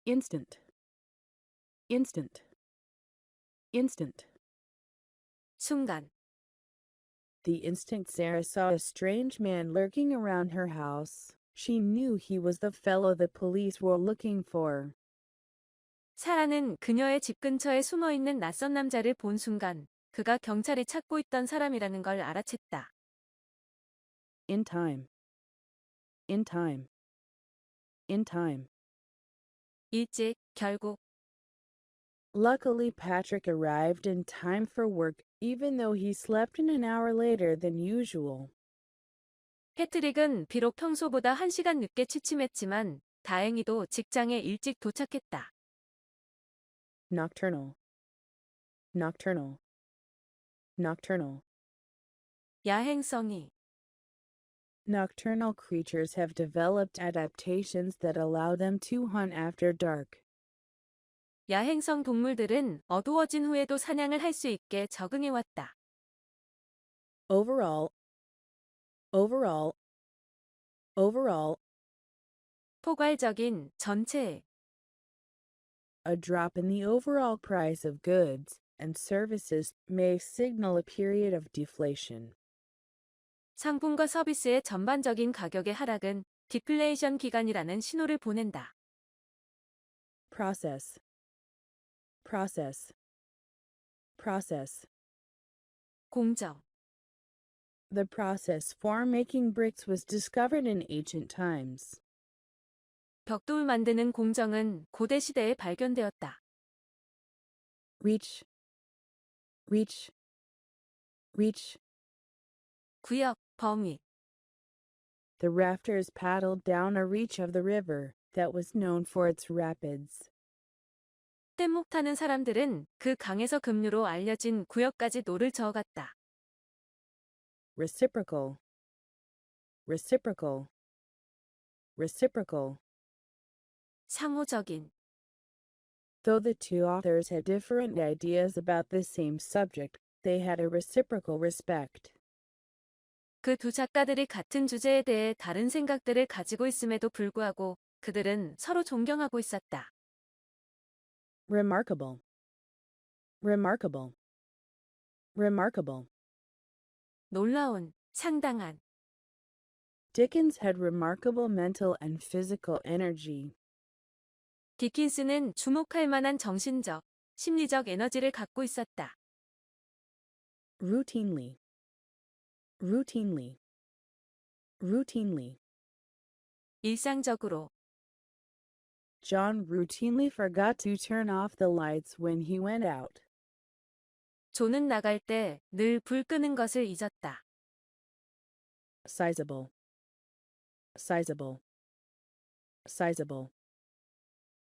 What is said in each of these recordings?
instant, instant, instant. 순간, The instant Sarah saw a strange man lurking around her house, she knew he was the fellow the police were looking for. 사라는 그녀의 집 근처에 숨어있는 낯선 남자를 본 순간 그가 경찰이 찾고 있던 사람이라는 걸 알아챘다. In time, in time, in time. 일찍, 결국, Luckily, Patrick arrived in time for work, even though he slept in an hour later than usual. 패트릭은 비록 평소보다 1시간 늦게 취침했지만 다행히도 직장에 일찍 도착했다. Nocturnal, nocturnal, nocturnal. 야행성이, Nocturnal creatures have developed adaptations that allow them to hunt after dark. 야행성 동물들은 어두워진 후에도 사냥을 할 수 있게 적응해왔다. Overall, overall, overall. 포괄적인, 전체. A drop in the overall price of goods and services may signal a period of deflation. 상품과 서비스의 전반적인 가격의 하락은 디플레이션 기간이라는 신호를 보낸다. Process, process, process. 공정, The process for making bricks was discovered in ancient times. 벽돌 만드는 공정은 고대 시대에 발견되었다. Reach, reach, reach. 구역, 범위. The rafters paddled down a reach of the river that was known for its rapids. 뗏목 타는 사람들은 그 강에서 급류로 알려진 구역까지 노를 저어갔다. Reciprocal, reciprocal, reciprocal. 상호적인, Though the two authors had different ideas about the same subject, they had a reciprocal respect. 그 두 작가들이 같은 주제에 대해 다른 생각들을 가지고 있음에도 불구하고 그들은 서로 존경하고 있었다. Remarkable, remarkable, remarkable. 놀라운, 상당한. Dickens had remarkable mental and physical energy. 디킨스는 주목할 만한 정신적, 심리적 에너지를 갖고 있었다. Routinely, routinely, routinely. 일상적으로, John routinely forgot to turn off the lights when he went out. 존은 나갈 때 늘 불 끄는 것을 잊었다. Sizable, sizable, sizable.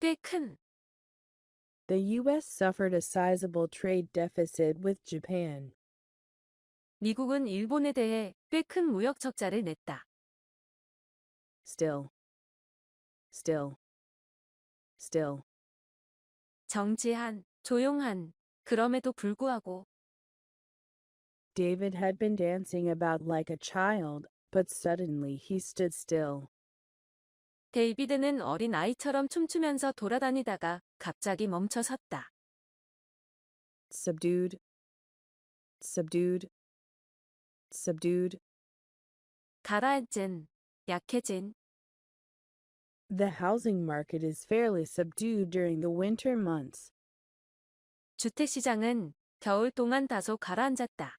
꽤 큰, The U.S. suffered a sizable trade deficit with Japan. 미국은 일본에 대해 꽤 큰 무역 적자를 냈다. Still, still, still. 정지한, 조용한, 그럼에도 불구하고. David had been dancing about like a child, but suddenly he stood still. 데이비드는 어린 아이처럼 춤추면서 돌아다니다가 갑자기 멈춰 섰다. Subdued, subdued, subdued. 가라앉은, 약해진. The housing market is fairly subdued during the winter months. 주택시장은 겨울 동안 다소 가라앉았다.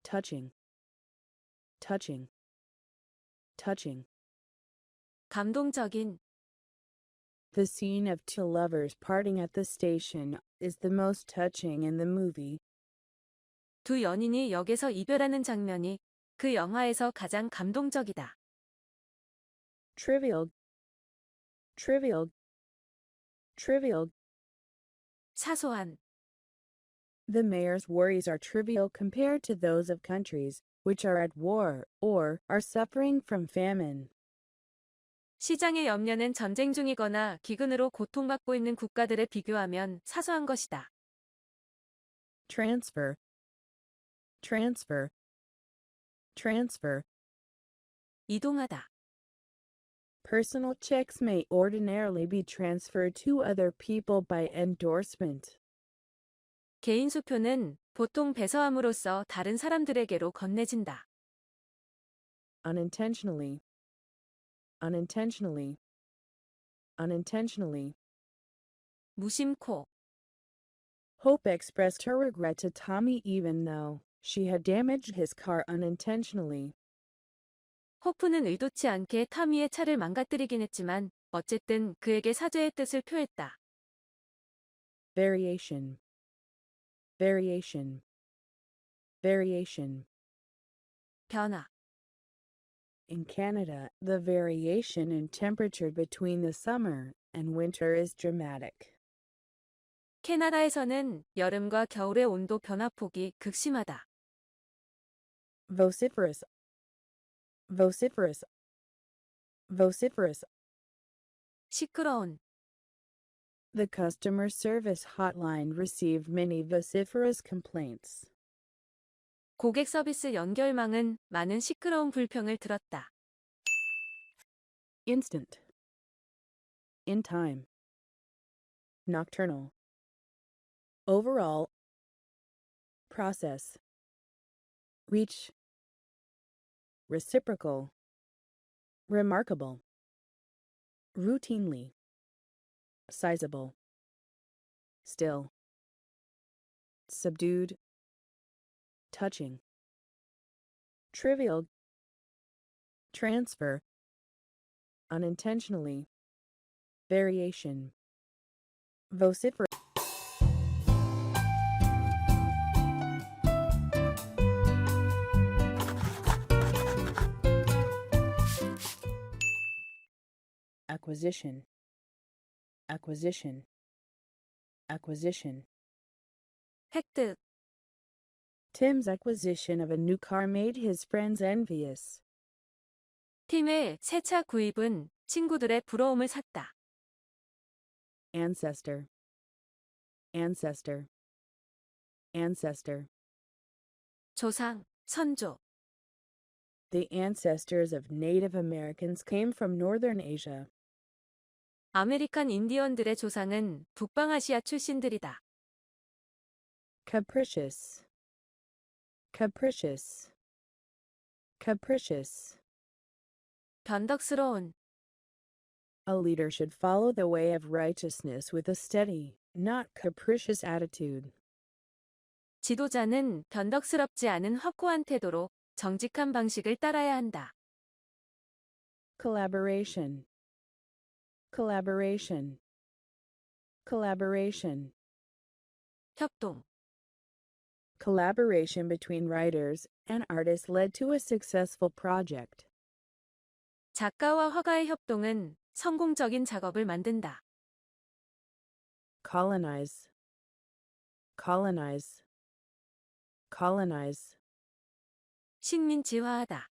Touching, touching, touching. 감동적인, The scene of two lovers parting at the station is the most touching in the movie. 두 연인이 역에서 이별하는 장면이 그 영화에서 가장 감동적이다. Trivial, trivial, trivial. 사소한, The mayor's worries are trivial compared to those of countries which are at war or are suffering from famine. 시장의 염려는 전쟁 중이거나 기근으로 고통받고 있는 국가들에 비교하면 사소한 것이다. Transfer, transfer, transfer. 이동하다. Personal checks may ordinarily be transferred to other people by endorsement. 개인 수표는 보통 배서함으로써 다른 사람들에게로 건네진다. Unintentionally. Unintentionally. Unintentionally. 무심코. Hope expressed her regret to Tommy even though she had damaged his car unintentionally. 호프는 의도치 않게 타미의 차를 망가뜨리긴 했지만 어쨌든 그에게 사죄의 뜻을 표했다. Variation. Variation. Variation. 변화. In Canada, the variation in temperature between the summer and winter is dramatic. 캐나다에서는 여름과 겨울의 온도 변화폭이 극심하다. Vociferous. Vociferous. Vociferous. 시끄러운. The customer service hotline received many vociferous complaints. 고객 서비스 연결망은 많은 시끄러운 불평을 들었다. Instant. In time. Nocturnal. Overall. Process. Reach. Reciprocal. Remarkable. Routinely. Sizable. Still. Subdued. Touching. Trivial. Transfer. Unintentionally. Variation. Vociferous. Acquisition. Acquisition. Acquisition. 획득. Tim's acquisition of a new car made his friends envious. 팀의 새 차 구입은 친구들의 부러움을 샀다. Ancestor. Ancestor. Ancestor. 조상, 선조. The ancestors of Native Americans came from Northern Asia. 아메리칸 인디언들의 조상은 북방아시아 출신들이다. Capricious. Capricious. Capricious. 변덕스러운. A leader should follow the way of righteousness with a steady, not capricious attitude. 지도자는 변덕스럽지 않은 확고한 태도로 정직한 방식을 따라야 한다. Collaboration. Collaboration. Collaboration. 협동. Collaboration between writers and artists led to a successful project. 작가와 화가의 협동은 성공적인 작업을 만든다. Colonize. Colonize. Colonize. 식민지화하다.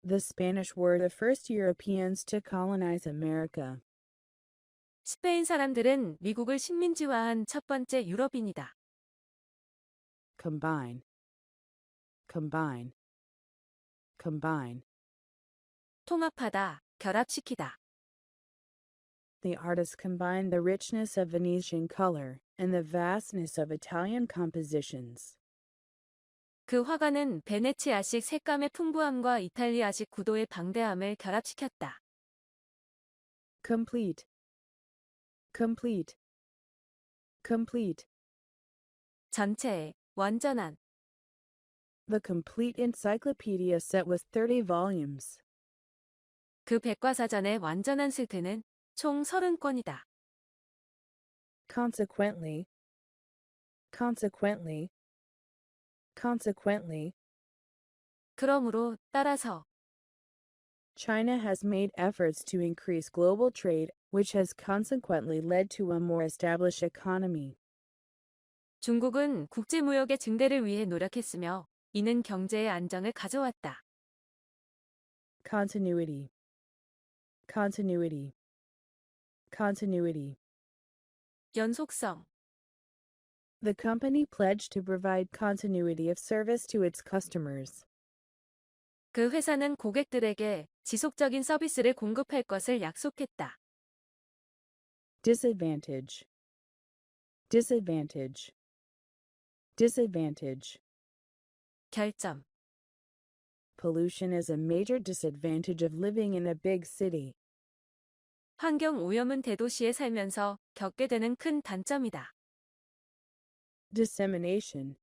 The Spanish were the first Europeans to colonize America. 스페인 사람들은 미국을 식민지화한 첫 번째 유럽인이다. Combine. Combine. Combine. 통합하다, 결합시키다. The artist combined the richness of Venetian color and the vastness of Italian compositions. 그 화가는 베네치아식 색감의 풍부함과 이탈리아식 구도의 방대함을 결합시켰다. Complete. Complete. Complete. 전체, 완전한. The complete encyclopedia set was 30 volumes. 그 백과사전의 완전한 실태는 총 30권이다. Consequently. Consequently. Consequently. 그러므로, 따라서. China has made efforts to increase global trade, which has consequently led to a more established economy. 중국은 국제무역의 증대를 위해 노력했으며 이는 경제의 안정을 가져왔다. Continuity. Continuity. Continuity. 연속성. The company pledged to provide continuity of service to its customers. 그 회사는 고객들에게 지속적인 서비스를 공급할 것을 약속했다. disadvantage, disadvantage, disadvantage. 결점. Pollution is a major disadvantage of living in a big city. 환경 오염은 대도시에 살면서 겪게 되는 큰 단점이다. Dissemination,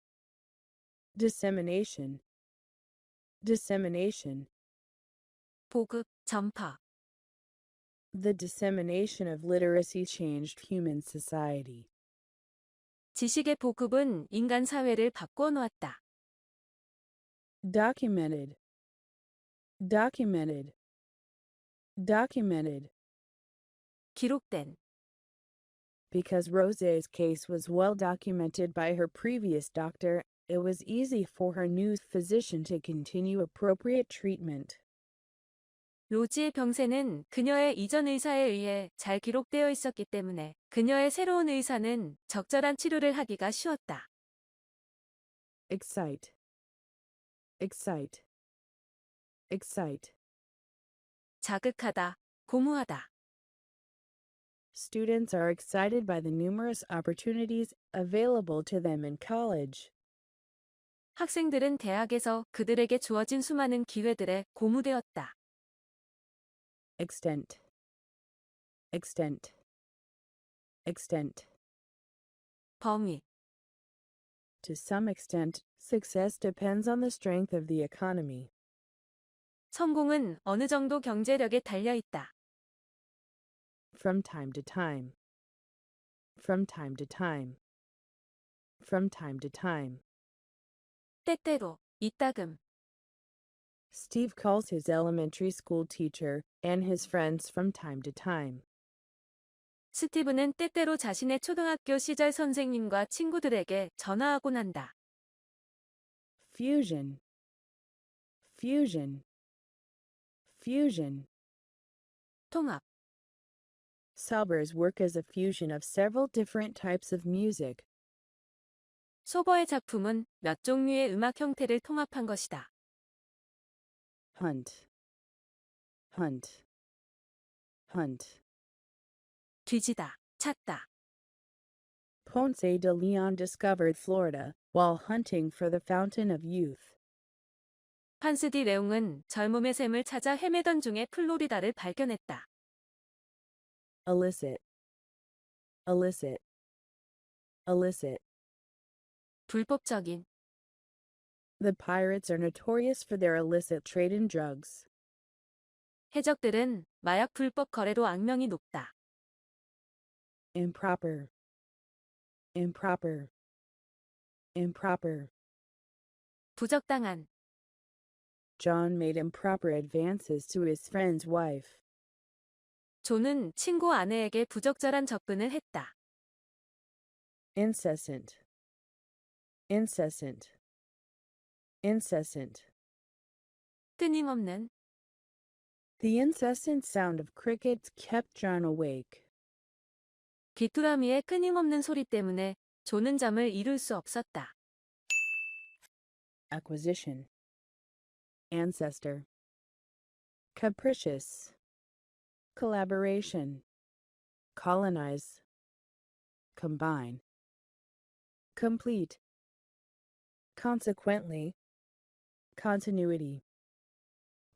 dissemination, dissemination. 보급, 전파. The dissemination of literacy changed human society. 지식의 보급은 인간 사회를 바꿔 놓았다. Documented, documented, documented. 기록된. Because Rose's case was well documented by her previous doctor, it was easy for her new physician to continue appropriate treatment. 로지의 병세는 그녀의 이전 의사에 의해 잘 기록되어 있었기 때문에 그녀의 새로운 의사는 적절한 치료를 하기가 쉬웠다. Excite, excite, excite. 자극하다, 고무하다. Students are excited by the numerous opportunities available to them in college. 학생들은 대학에서 그들에게 주어진 수많은 기회들에 고무되었다. Extent, extent, extent. 범위. To some extent, success depends on the strength of the economy. 성공은 어느 정도 경제력에 달려 있다. From time to time, from time to time, from time to time. 때때로, 이따금. Steve calls his elementary school teacher and his friends from time to time. 스티브는 때때로 자신의 초등학교 시절 선생님과 친구들에게 전화하곤 한다. Fusion, fusion, fusion. 통합. Sauber's work is a fusion of several different types of music. 소버의 작품은 몇 종류의 음악 형태를 통합한 것이다. Hunt, hunt, hunt. 뒤지다, 찾다. Ponce de Leon discovered Florida while hunting for the fountain of youth. 판스 디 레옹은 젊음의 샘을 찾아 헤매던 중에 플로리다를 발견했다. Illicit, illicit, illicit. 불법적인. The pirates are notorious for their illicit trade in drugs. 해적들은 마약 불법 거래로 악명이 높다. Improper, improper, improper. 부적당한. John made improper advances to his friend's wife. 존은 친구 아내에게 부적절한 접근을 했다. Incessant, incessant, incessant. 끊임없는. The incessant sound of crickets kept John awake. 귀뚜라미의 끊임없는 소리 때문에 존은 잠을 이룰 수 없었다. Acquisition, ancestor. Capricious, collaboration. Colonize, combine. Complete, consequently. Continuity.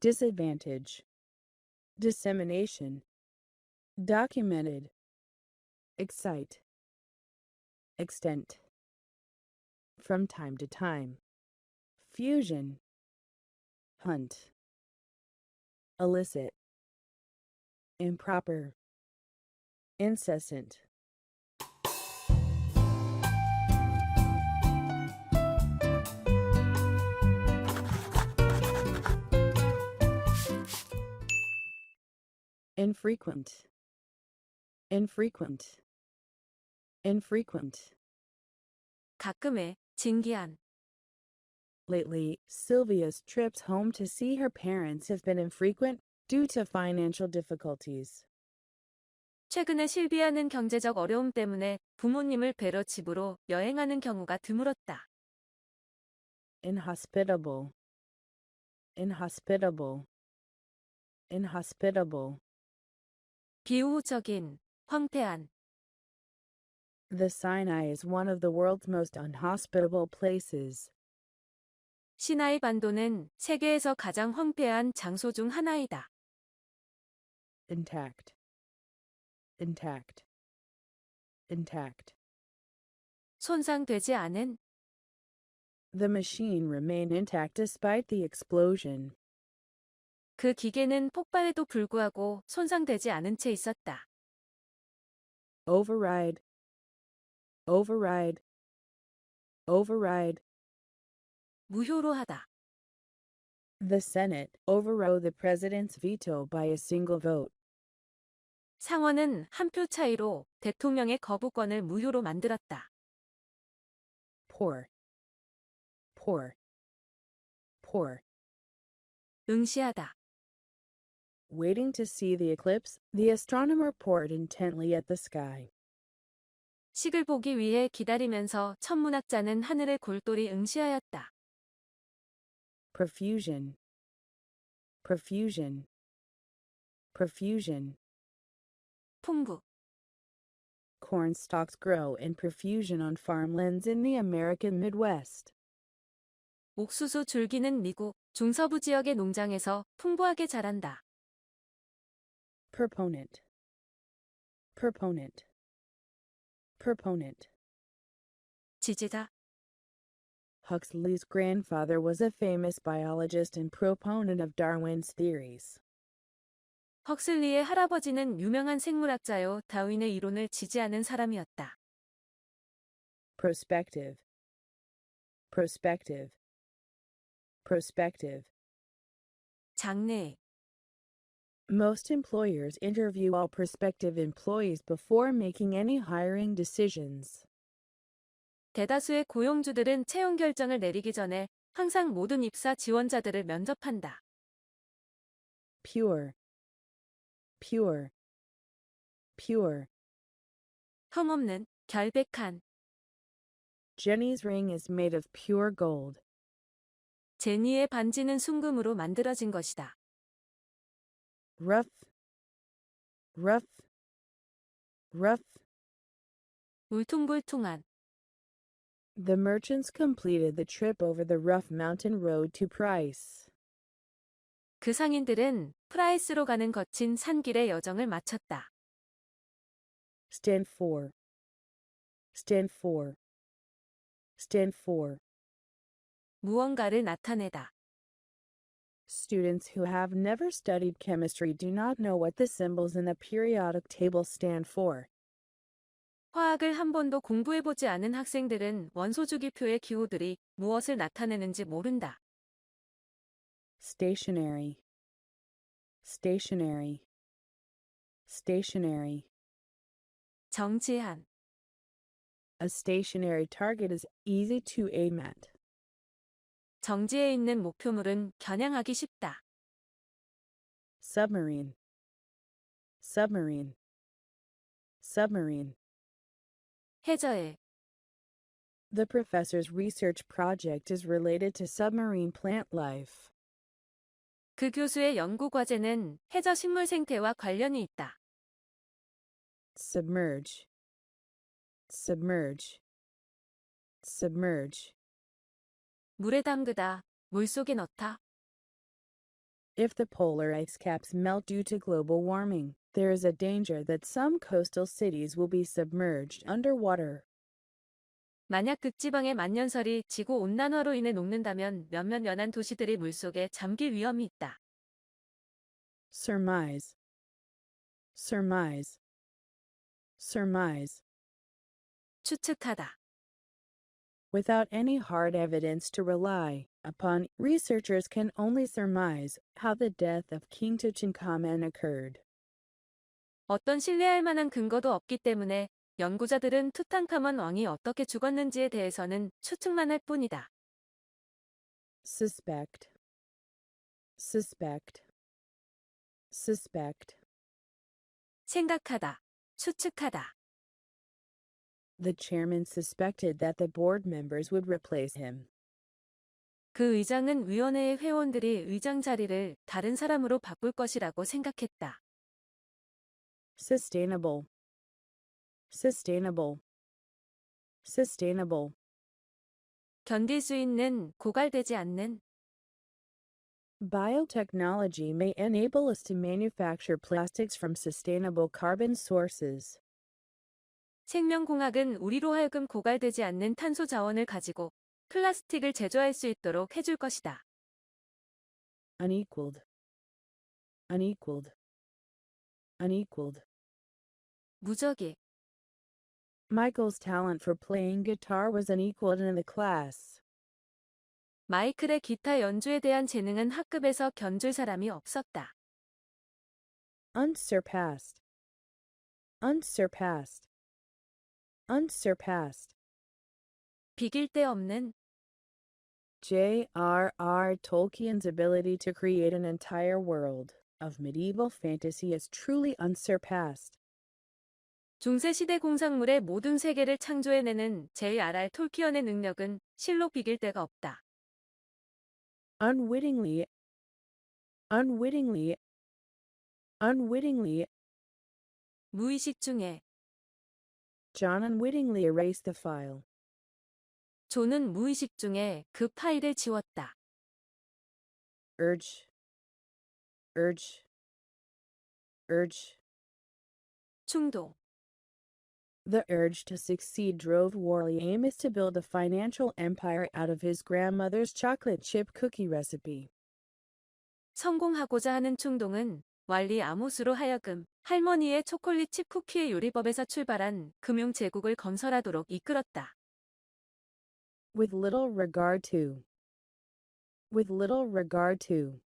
Disadvantage, dissemination. Documented, excite. Extent, from time to time. Fusion, hunt. Illicit, improper, incessant. Infrequent, infrequent, infrequent. 가끔의, 진기한. Lately, Sylvia's trips home to see her parents have been infrequent due to financial difficulties. 최근에 실비아는 경제적 어려움 때문에 부모님을 뵈러 집으로 여행하는 경우가 드물었다. Inhospitable, inhospitable, inhospitable. 비우호적인, 황폐한. The Sinai is one of the world's most unhospitable places. 시나이 반도는 세계에서 가장 황폐한 장소 중 하나이다. Intact, intact, intact. 손상되지 않은. The machine remained intact despite the explosion. 그 기계는 폭발에도 불구하고 손상되지 않은 채 있었다. Override, override, override. 무효로 하다. The Senate overrode the president's veto by a single vote. 상원은 한 표 차이로 대통령의 거부권을 무효로 만들었다. Poor, poor, poor. 응시하다. Waiting to see the eclipse, the astronomer pored intently at the sky. 식을 보기 위해 기다리면서 천문학자는 하늘을 골똘히 응시하였다. Profusion, profusion, profusion. 풍부. Corn stalks grow in profusion on farmlands in the American Midwest. 옥수수 줄기는 미국 중서부 지역의 농장에서 풍부하게 자란다. Proponent, proponent, proponent. 지지자. Huxley's grandfather was a famous biologist and proponent of Darwin's theories. 헉슬리의 할아버지는 유명한 생물학자요 다윈의 이론을 지지하는 사람이었다. Prospective, prospective, prospective. 장래. Most employers interview all prospective employees before making any hiring decisions. 대다수의 고용주들은 채용 결정을 내리기 전에 항상 모든 입사 지원자들을 면접한다. Pure, pure, pure. 흠없는, 결백한. Jenny's ring is made of pure gold. 제니의 반지는 순금으로 만들어진 것이다. Rough, rough, rough. 울퉁불퉁한. The merchants completed the trip over the rough mountain road to Price. 그 상인들은 프라이스로 가는 거친 산길의 여정을 마쳤다. Stand for, stand for, stand for. 무언가를 나타내다. Students who have never studied chemistry do not know what the symbols in the periodic table stand for. 화학을 한 번도 공부해보지 않은 학생들은 원소주기표의 기호들이 무엇을 나타내는지 모른다. Stationary, stationary, stationary. 정지한. A stationary target is easy to aim at. 정지해 있는 목표물은 겨냥하기 쉽다. Submarine, submarine, submarine. 해저해. The professor's research project is related to submarine plant life. 그 교수의 연구 과제는 해저 식물 생태와 관련이 있다. Submerge, submerge, submerge. 물에 담그다, 물속에 넣다. If the polar ice caps melt due to global warming, there is a danger that some coastal cities will be submerged underwater. 만약 극지방의 만년설이 지구 온난화로 인해 녹는다면 몇몇 연안 도시들이 물속에 잠길 위험이 있다. Surmise, surmise, surmise. 추측하다. Without any hard evidence to rely upon, researchers can only surmise how the death of King Tutankhamun occurred. 어떤 신뢰할 만한 근거도 없기 때문에 연구자들은 투탕카몬 왕이 어떻게 죽었는지에 대해서는 추측만 할 뿐이다. Suspect, suspect, suspect. 생각하다, 추측하다. The chairman suspected that the board members would replace him. 그 의장은 위원회의 회원들이 의장 자리를 다른 사람으로 바꿀 것이라고 생각했다. Sustainable. Sustainable. Sustainable. 견딜 수 있는, 고갈되지 않는. Biotechnology may enable us to manufacture plastics from sustainable carbon sources. 생명공학은 우리로 하여금 고갈되지 않는 탄소 자원을 가지고 플라스틱을 제조할 수 있도록 해줄 것이다. Unequaled. Unequaled. Unequaled. 무적이. Michael's talent for playing guitar was unequaled in the class. 마이클의 기타 연주에 대한 재능은 학급에서 견줄 사람이 없었다. Unsurpassed. Unsurpassed. Unsurpassed. 비길 데 없는. J.R.R. Tolkien's ability to create an entire world of medieval fantasy is truly unsurpassed. 중세시대 공상물의 모든 세계를 창조해내는 J.R.R. 톨키언의 능력은 실로 비길 데가 없다. Unwittingly. Unwittingly. Unwittingly. 무의식 중에. John unwittingly erased the file. 존은 무의식 중에 그 파일을 지웠다. Urge. Urge. Urge. 충동. The urge to succeed drove Warley Amos to build a financial empire out of his grandmother's chocolate chip cookie recipe. 성공하고자 하는 충동은 왈리 아모스로 하여금 할머니의 초콜릿 칩 쿠키의 요리법에서 출발한 금융 제국을 건설하도록 이끌었다. With little regard to. With little regard to.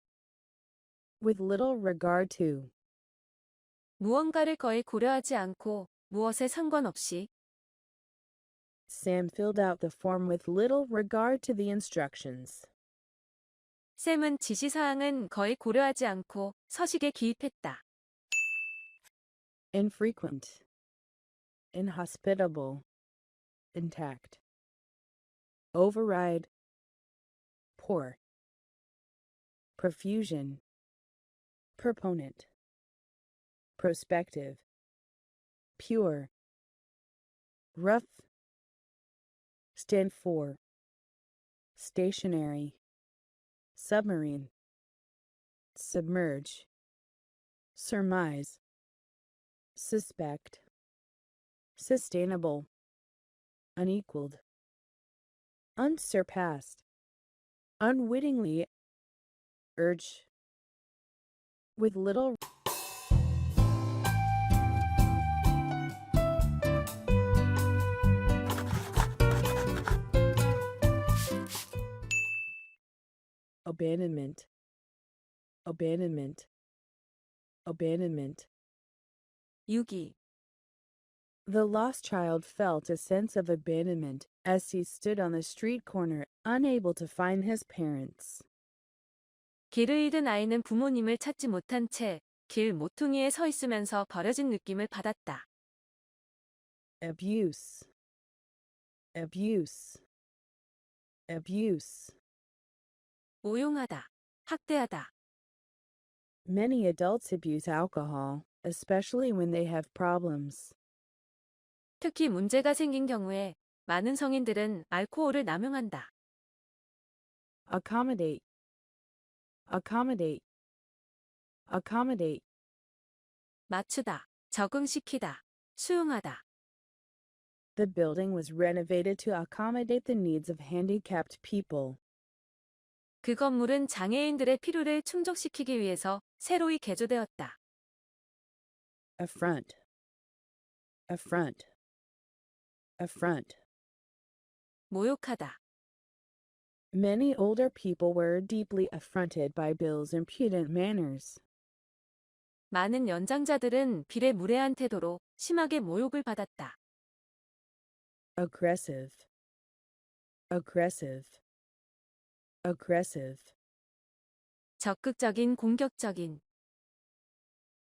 With little regard to. 무언가를 거의 고려하지 않고 무엇에 상관없이. Sam filled out the form with little regard to the instructions. 샘은 지시사항은 거의 고려하지 않고 서식에 기입했다. Infrequent. Inhospitable. Intact. Override. Poor. Profusion. Proponent. Prospective. Pure. Rough. Stand for. Stationary. Submarine. Submerge. Surmise. Suspect. Sustainable. Unequaled. Unsurpassed. Unwittingly. Urge. With little. Abandonment. Abandonment. Abandonment. 유기. The lost child felt a sense of abandonment as he stood on the street corner, unable to find his parents. 길을 잃은 아이는 부모님을 찾지 못한 채 길 모퉁이에 서 있으면서 버려진 느낌을 받았다. Abuse. Abuse. Abuse. 오용하다, 학대하다. Many adults abuse alcohol, especially when they have problems. 특히 문제가 생긴 경우에 많은 성인들은 알코올을 남용한다. Accommodate. Accommodate. Accommodate. 맞추다, 적응시키다, 수용하다. The building was renovated to accommodate the needs of handicapped people. 그 건물은 장애인들의 필요를 충족시키기 위해서 새로이 개조되었다. Affront. Affront. Affront. 모욕하다. Many older people were deeply affronted by Bill's impudent manners. 많은 연장자들은 빌의 무례한 태도로 심하게 모욕을 받았다. Aggressive. Aggressive. Aggressive. 적극적인, 공격적인.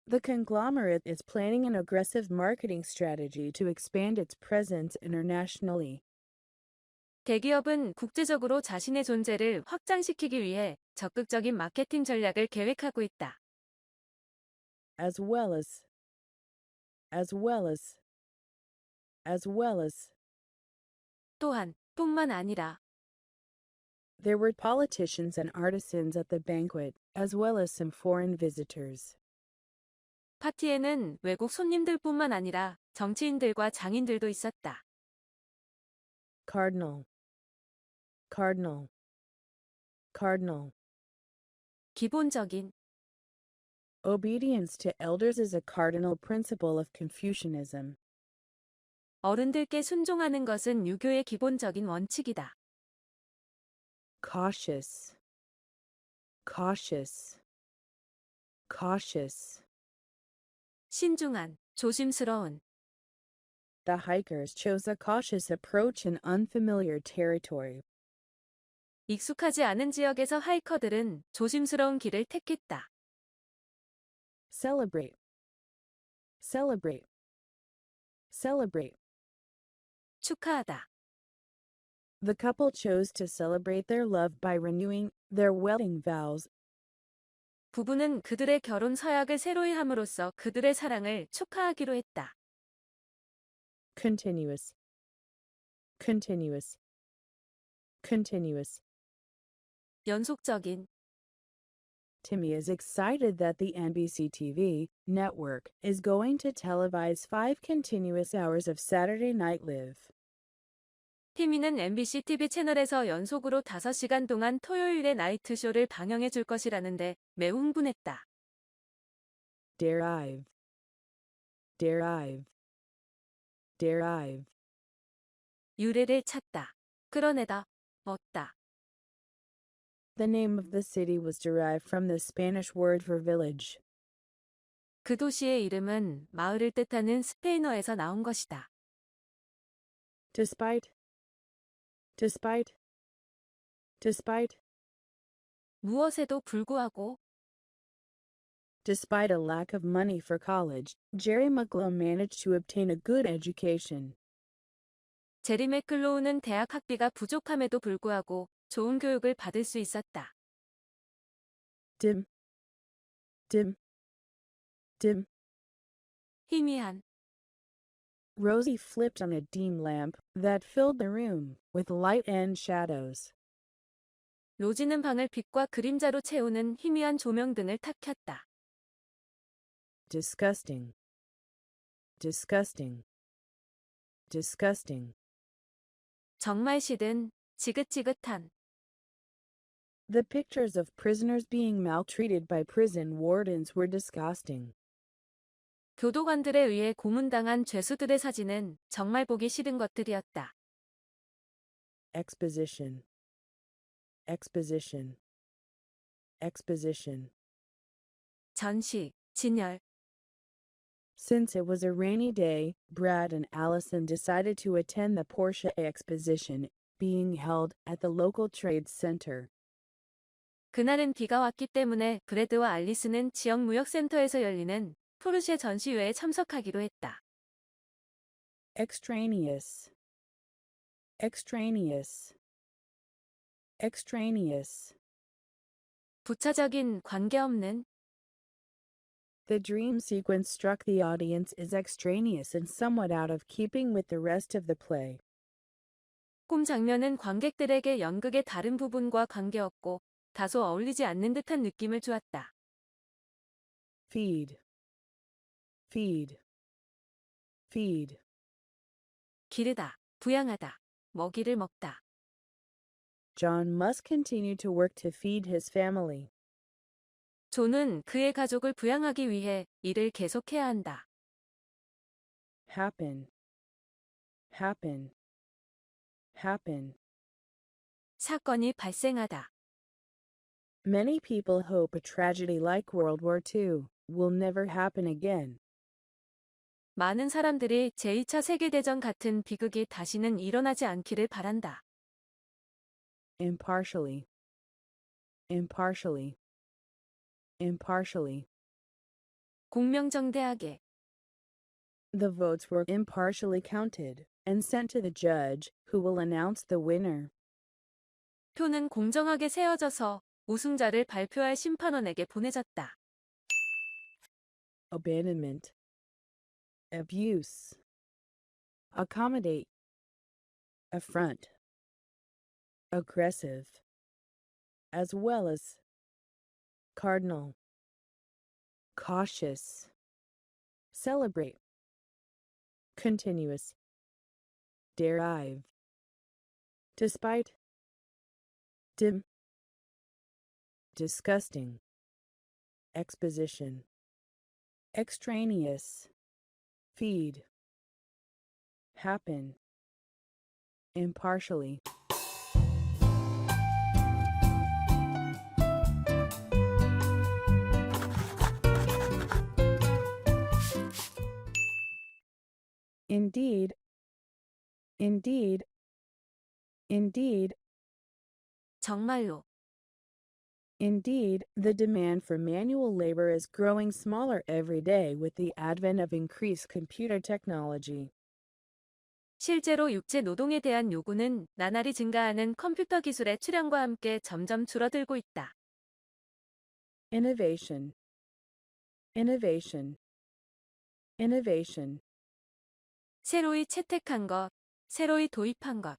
The conglomerate is planning an aggressive marketing strategy to expand its presence internationally. 대기업은 국제적으로 자신의 존재를 확장시키기 위해 적극적인 마케팅 전략을 계획하고 있다. as well as, as well as, as well as. 또한, 뿐만 아니라, There were politicians and artisans at the banquet, as well as some foreign visitors. 파티에는 외국 손님들뿐만 아니라 정치인들과 장인들도 있었다. Cardinal, cardinal, cardinal. 기본적인, Obedience to elders is a cardinal principle of Confucianism. 어른들께 순종하는 것은 유교의 기본적인 원칙이다. Cautious, cautious, cautious. 신중한, 조심스러운. The hikers chose a cautious approach in unfamiliar territory. 익숙하지 않은 지역에서 하이커들은 조심스러운 길을 택했다. Celebrate, celebrate, celebrate. 축하하다. The couple chose to celebrate their love by renewing their wedding vows. 부부는 그들의 결혼 서약을 새로이 함으로써 그들의 사랑을 축하하기로 했다. Continuous, continuous, continuous. 연속적인. Timmy is excited that the NBC TV network is going to televise 5 continuous hours of Saturday Night Live. 티미는 MBC TV 채널에서 연속으로 5시간 동안 토요일의 나이트쇼를 방영해 줄 것이라는데 매우 흥분했다. Derive, derive, derive. 유래를 찾다. 끌어내다. 얻다. The name of the city was derived from the Spanish word for village. 그 도시의 이름은 마을을 뜻하는 스페인어에서 나온 것이다. Despite, despite, despite. 무엇에도 불구하고. Despite a lack of money for college, Jerry McGlow managed to obtain a good education. 제리 맥클로우는 대학 학비가 부족함에도 불구하고 좋은 교육을 받을 수 있었다. Dim, dim, dim. 희미한. Rosie flipped on a dim lamp that filled the room with light and shadows. 로지는 방을 빛과 그림자로 채우는 희미한 조명등을 탁 켰다. Disgusting, disgusting, disgusting. 정말 싫은, 지긋지긋한. The pictures of prisoners being maltreated by prison wardens were disgusting. 교도관들에 의해 고문당한 죄수들의 사진은 정말 보기 싫은 것들이었다. Exposition, exposition, exposition. 전시, 진열. Since it was a rainy day, Brad and Allison decided to attend the Porsche exposition being held at the local trade center. 그날은 비가 왔기 때문에 브래드와 알리스는 지역 무역센터에서 열리는 포르쉐 전시회에 참석하기로 했다. Extraneous, extraneous, extraneous. 부차적인, 관계없는. The dream sequence struck the audience as extraneous and somewhat out of keeping with the rest of the play. 꿈 장면은 관객들에게 연극의 다른 부분과 관계없고 다소 어울리지 않는 듯한 느낌을 주었다. Feed, feed, feed. 기르다, 부양하다, 먹이를 먹다. John must continue to work to feed his family. 존은 그의 가족을 부양하기 위해 일을 계속해야 한다. Happen, happen, happen. 사건이 발생하다. Many people hope a tragedy like World War II will never happen again. 많은 사람들이 제2차 세계대전 같은 비극이 다시는 일어나지 않기를 바란다. Impartially, impartially, impartially. 공명정대하게. The votes were impartially counted. and sent to the judge, who will announce the winner. 표는 공정하게 세어져서 우승자를 발표할 심판원에게 보내졌다. Abandonment, abuse, accommodate, affront, aggressive, as well as cardinal, cautious, celebrate, continuous, derive, despite, dim, disgusting, exposition, extraneous, feed, happen, impartially. Indeed, indeed, indeed, 정말로. indeed, the demand for manual labor is growing smaller every day with the advent of increased computer technology. 실제로 육체 노동에 대한 요구는 나날이 증가하는 컴퓨터 기술의 출현과 함께 점점 줄어들고 있다. Innovation, innovation, innovation. 새로이 채택한 것, 새로이 도입한 것.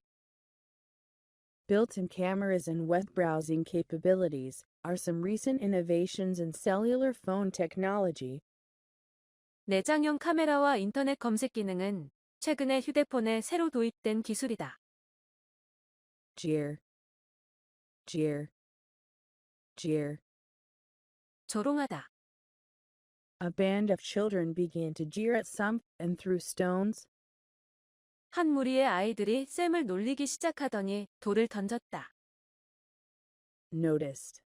Built-in cameras and web browsing capabilities are some recent innovations in cellular phone technology. 내장형 카메라와 인터넷 검색 기능은 최근에 휴대폰에 새로 도입된 기술이다. Jeer, jeer, jeer. 조롱하다. A band of children began to jeer at some and threw stones. 한 무리의 아이들이 쌤을 놀리기 시작하더니 돌을 던졌다. Noticed,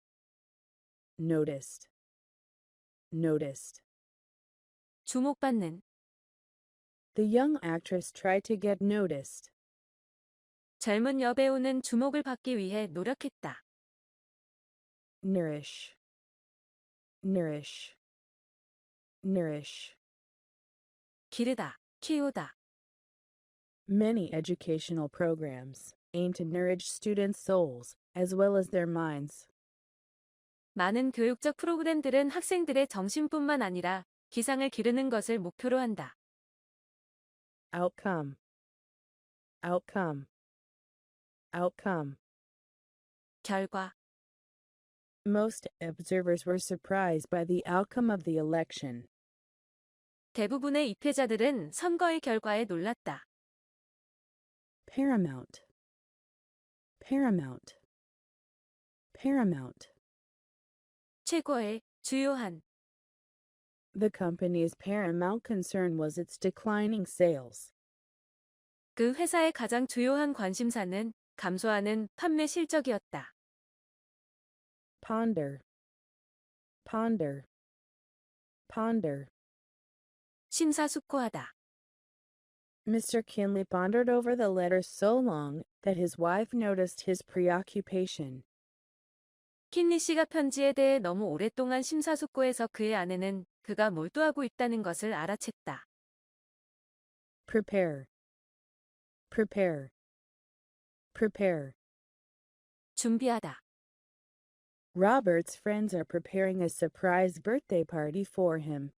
noticed, noticed. 주목받는. The young actress tried to get noticed. 젊은 여배우는 주목을 받기 위해 노력했다. Nourish, nourish, nourish. 기르다, 키우다. Many educational programs aim to nourish students' souls as well as their minds. 많은 교육적 프로그램들은 학생들의 정신뿐만 아니라 기상을 기르는 것을 목표로 한다. Outcome, outcome, outcome. 결과. Most observers were surprised by the outcome of the election. 대부분의 입회자들은 선거의 결과에 놀랐다. Paramount, paramount, paramount. 최고의, 주요한. The company's paramount concern was its declining sales. 그 회사의 가장 주요한 관심사는 감소하는 판매 실적이었다. Ponder, ponder, ponder. 심사숙고하다. Mr. Kinley pondered over the letter so long that his wife noticed his preoccupation. 킨리 씨가 편지에 대해 너무 오랫동안 심사숙고해서 그의 아내는 그가 몰두하고 있다는 것을 알아챘다. Prepare, prepare, prepare. 준비하다. Robert's friends are preparing a surprise birthday party for him.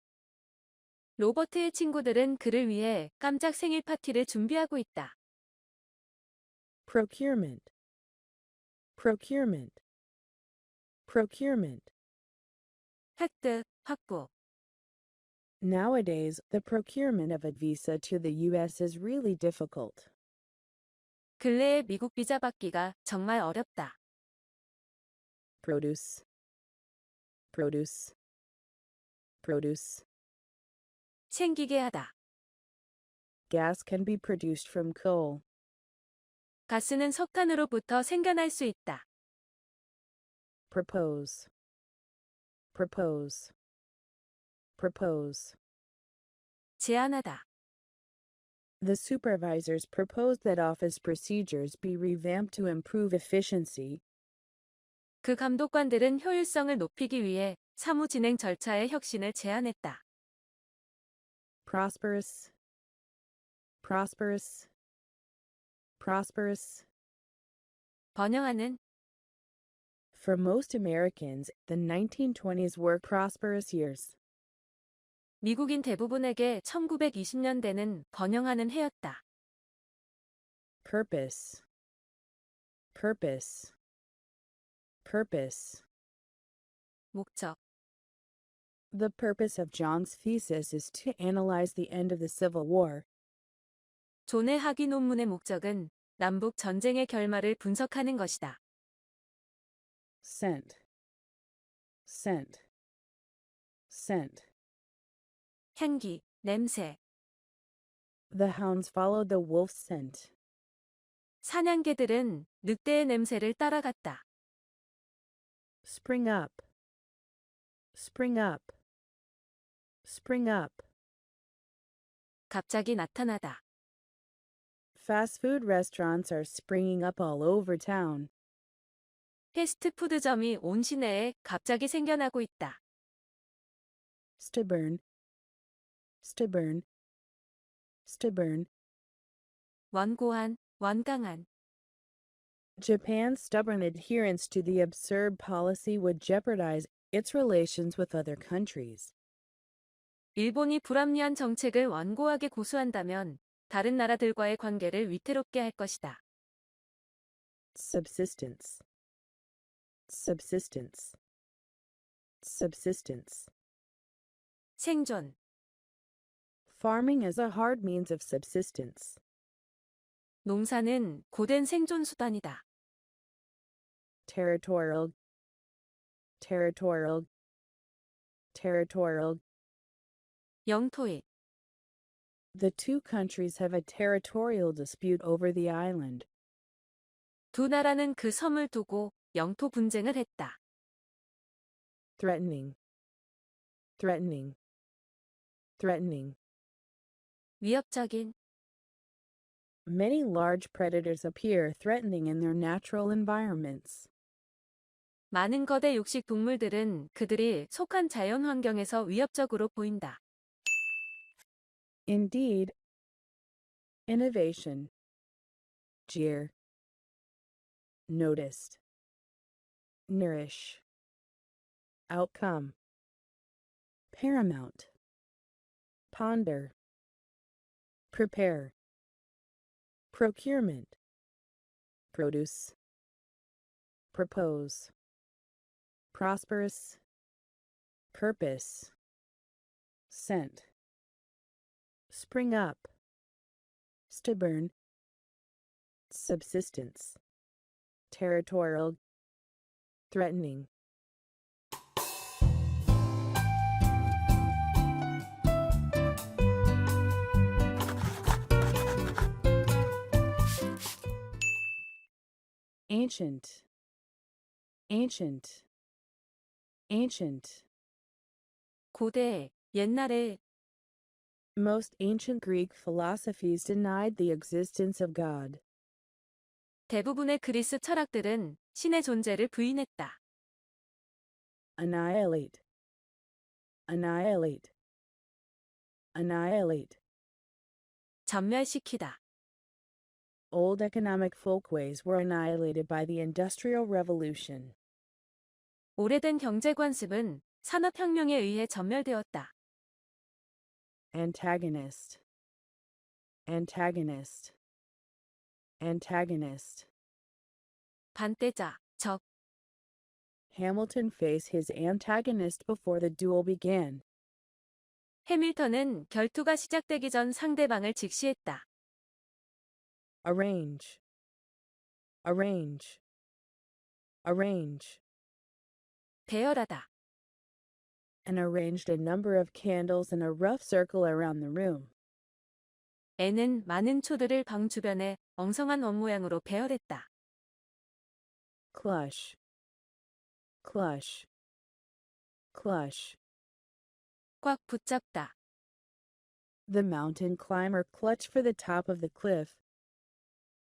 로버트의 친구들은 그를 위해 깜짝 생일 파티를 준비하고 있다. Procurement, procurement, procurement. 획득, 확보. Nowadays, the procurement of a visa to the U.S. is really difficult. 근래에 미국 비자 받기가 정말 어렵다. Produce, produce, produce. 생기게 하다. Gas can be produced from coal. 가스는 석탄으로부터 생겨날 수 있다. Propose, propose, propose. 제안하다. The supervisors proposed that office procedures be revamped to improve efficiency. 그 감독관들은 효율성을 높이기 위해 사무 진행 절차의 혁신을 제안했다. Prosperous, prosperous, prosperous. 번영하는. For most Americans, the 1920s were prosperous years. 미국인 대부분에게 1920년대는 번영하는 해였다. Purpose. Purpose. Purpose. 목적. The purpose of John's thesis is to analyze the end of the Civil War. 존의 학위 논문의 목적은 남북 전쟁의 결말을 분석하는 것이다. Scent. Scent. Scent. 향기, 냄새. The hounds followed the wolf's scent. 사냥개들은 늑대의 냄새를 따라갔다. Spring up. Spring up. Spring up. 갑자기 나타나다. Fast food restaurants are springing up all over town. 패스트푸드점이 온 시내에 갑자기 생겨나고 있다. Stubborn. Stubborn. Stubborn. 완고한, 완강한. Japan's stubborn adherence to the absurd policy would jeopardize its relations with other countries. 일본이 불합리한 정책을 완고하게 고수한다면 다른 나라들과의 관계를 위태롭게 할 것이다. Subsistence. Subsistence. Subsistence. 생존. Farming is a hard means of subsistence. 농사는 고된 생존 수단이다. Territorial. Territorial. Territorial. 영토익. The two countries have a territorial dispute over the island. 두 나라는 그 섬을 두고 영토 분쟁을 했다. Threatening. Threatening. Threatening. 위협적인. Many large predators appear threatening in their natural environments. 많은 거대 육식 동물들은 그들이 속한 자연 환경에서 위협적으로 보인다. Indeed. Innovation. Jeer. Noticed. Nourish. Outcome. Paramount. Ponder. Prepare. Procurement. Produce. Propose. Prosperous. Purpose. Scent. Spring up. Stubborn. Subsistence. Territorial. Threatening. Ancient. Ancient. Ancient. 고대, 옛날에. Most ancient Greek philosophies denied the existence of God. 대부분의 그리스 철학들은 신의 존재를 부인했다. Annihilate. Annihilate. Annihilate. 전멸시키다. Old economic folkways were annihilated by the Industrial Revolution. 오래된 경제 관습은 산업혁명에 의해 전멸되었다. Antagonist. Antagonist. Antagonist. 반대자, 적. Hamilton faced his antagonist before the duel began. 해밀턴은 결투가 시작되기 전 상대방을 직시했다. Arrange. Arrange. Arrange. 대열하다. And arranged a number of candles in a rough circle around the room. 애는 많은 초들을 방 주변에 엉성한 원 모양으로 배열했다. Clutch. Clutch. Clutch. 꽉 붙잡다. The mountain climber clutched for the top of the cliff.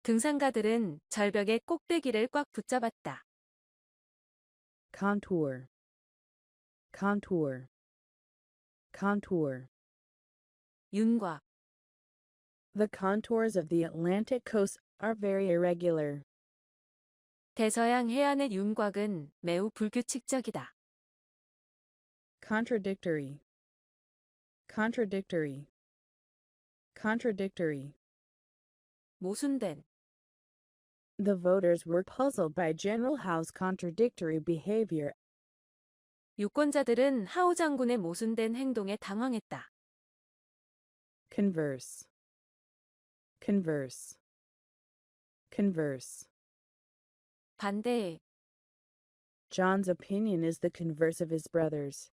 등산가들은 절벽의 꼭대기를 꽉 붙잡았다. Contour. Contour. Contour. 윤곽. The contours of the Atlantic coast are very irregular. 대서양 해안의 윤곽은 매우 불규칙적이다. Contradictory. Contradictory. Contradictory. 모순된. The voters were puzzled by General Howe's contradictory behavior. 유권자들은 하우 장군의 모순된 행동에 당황했다. Converse. Converse. Converse. 반대해. John's opinion is the converse of his brother's.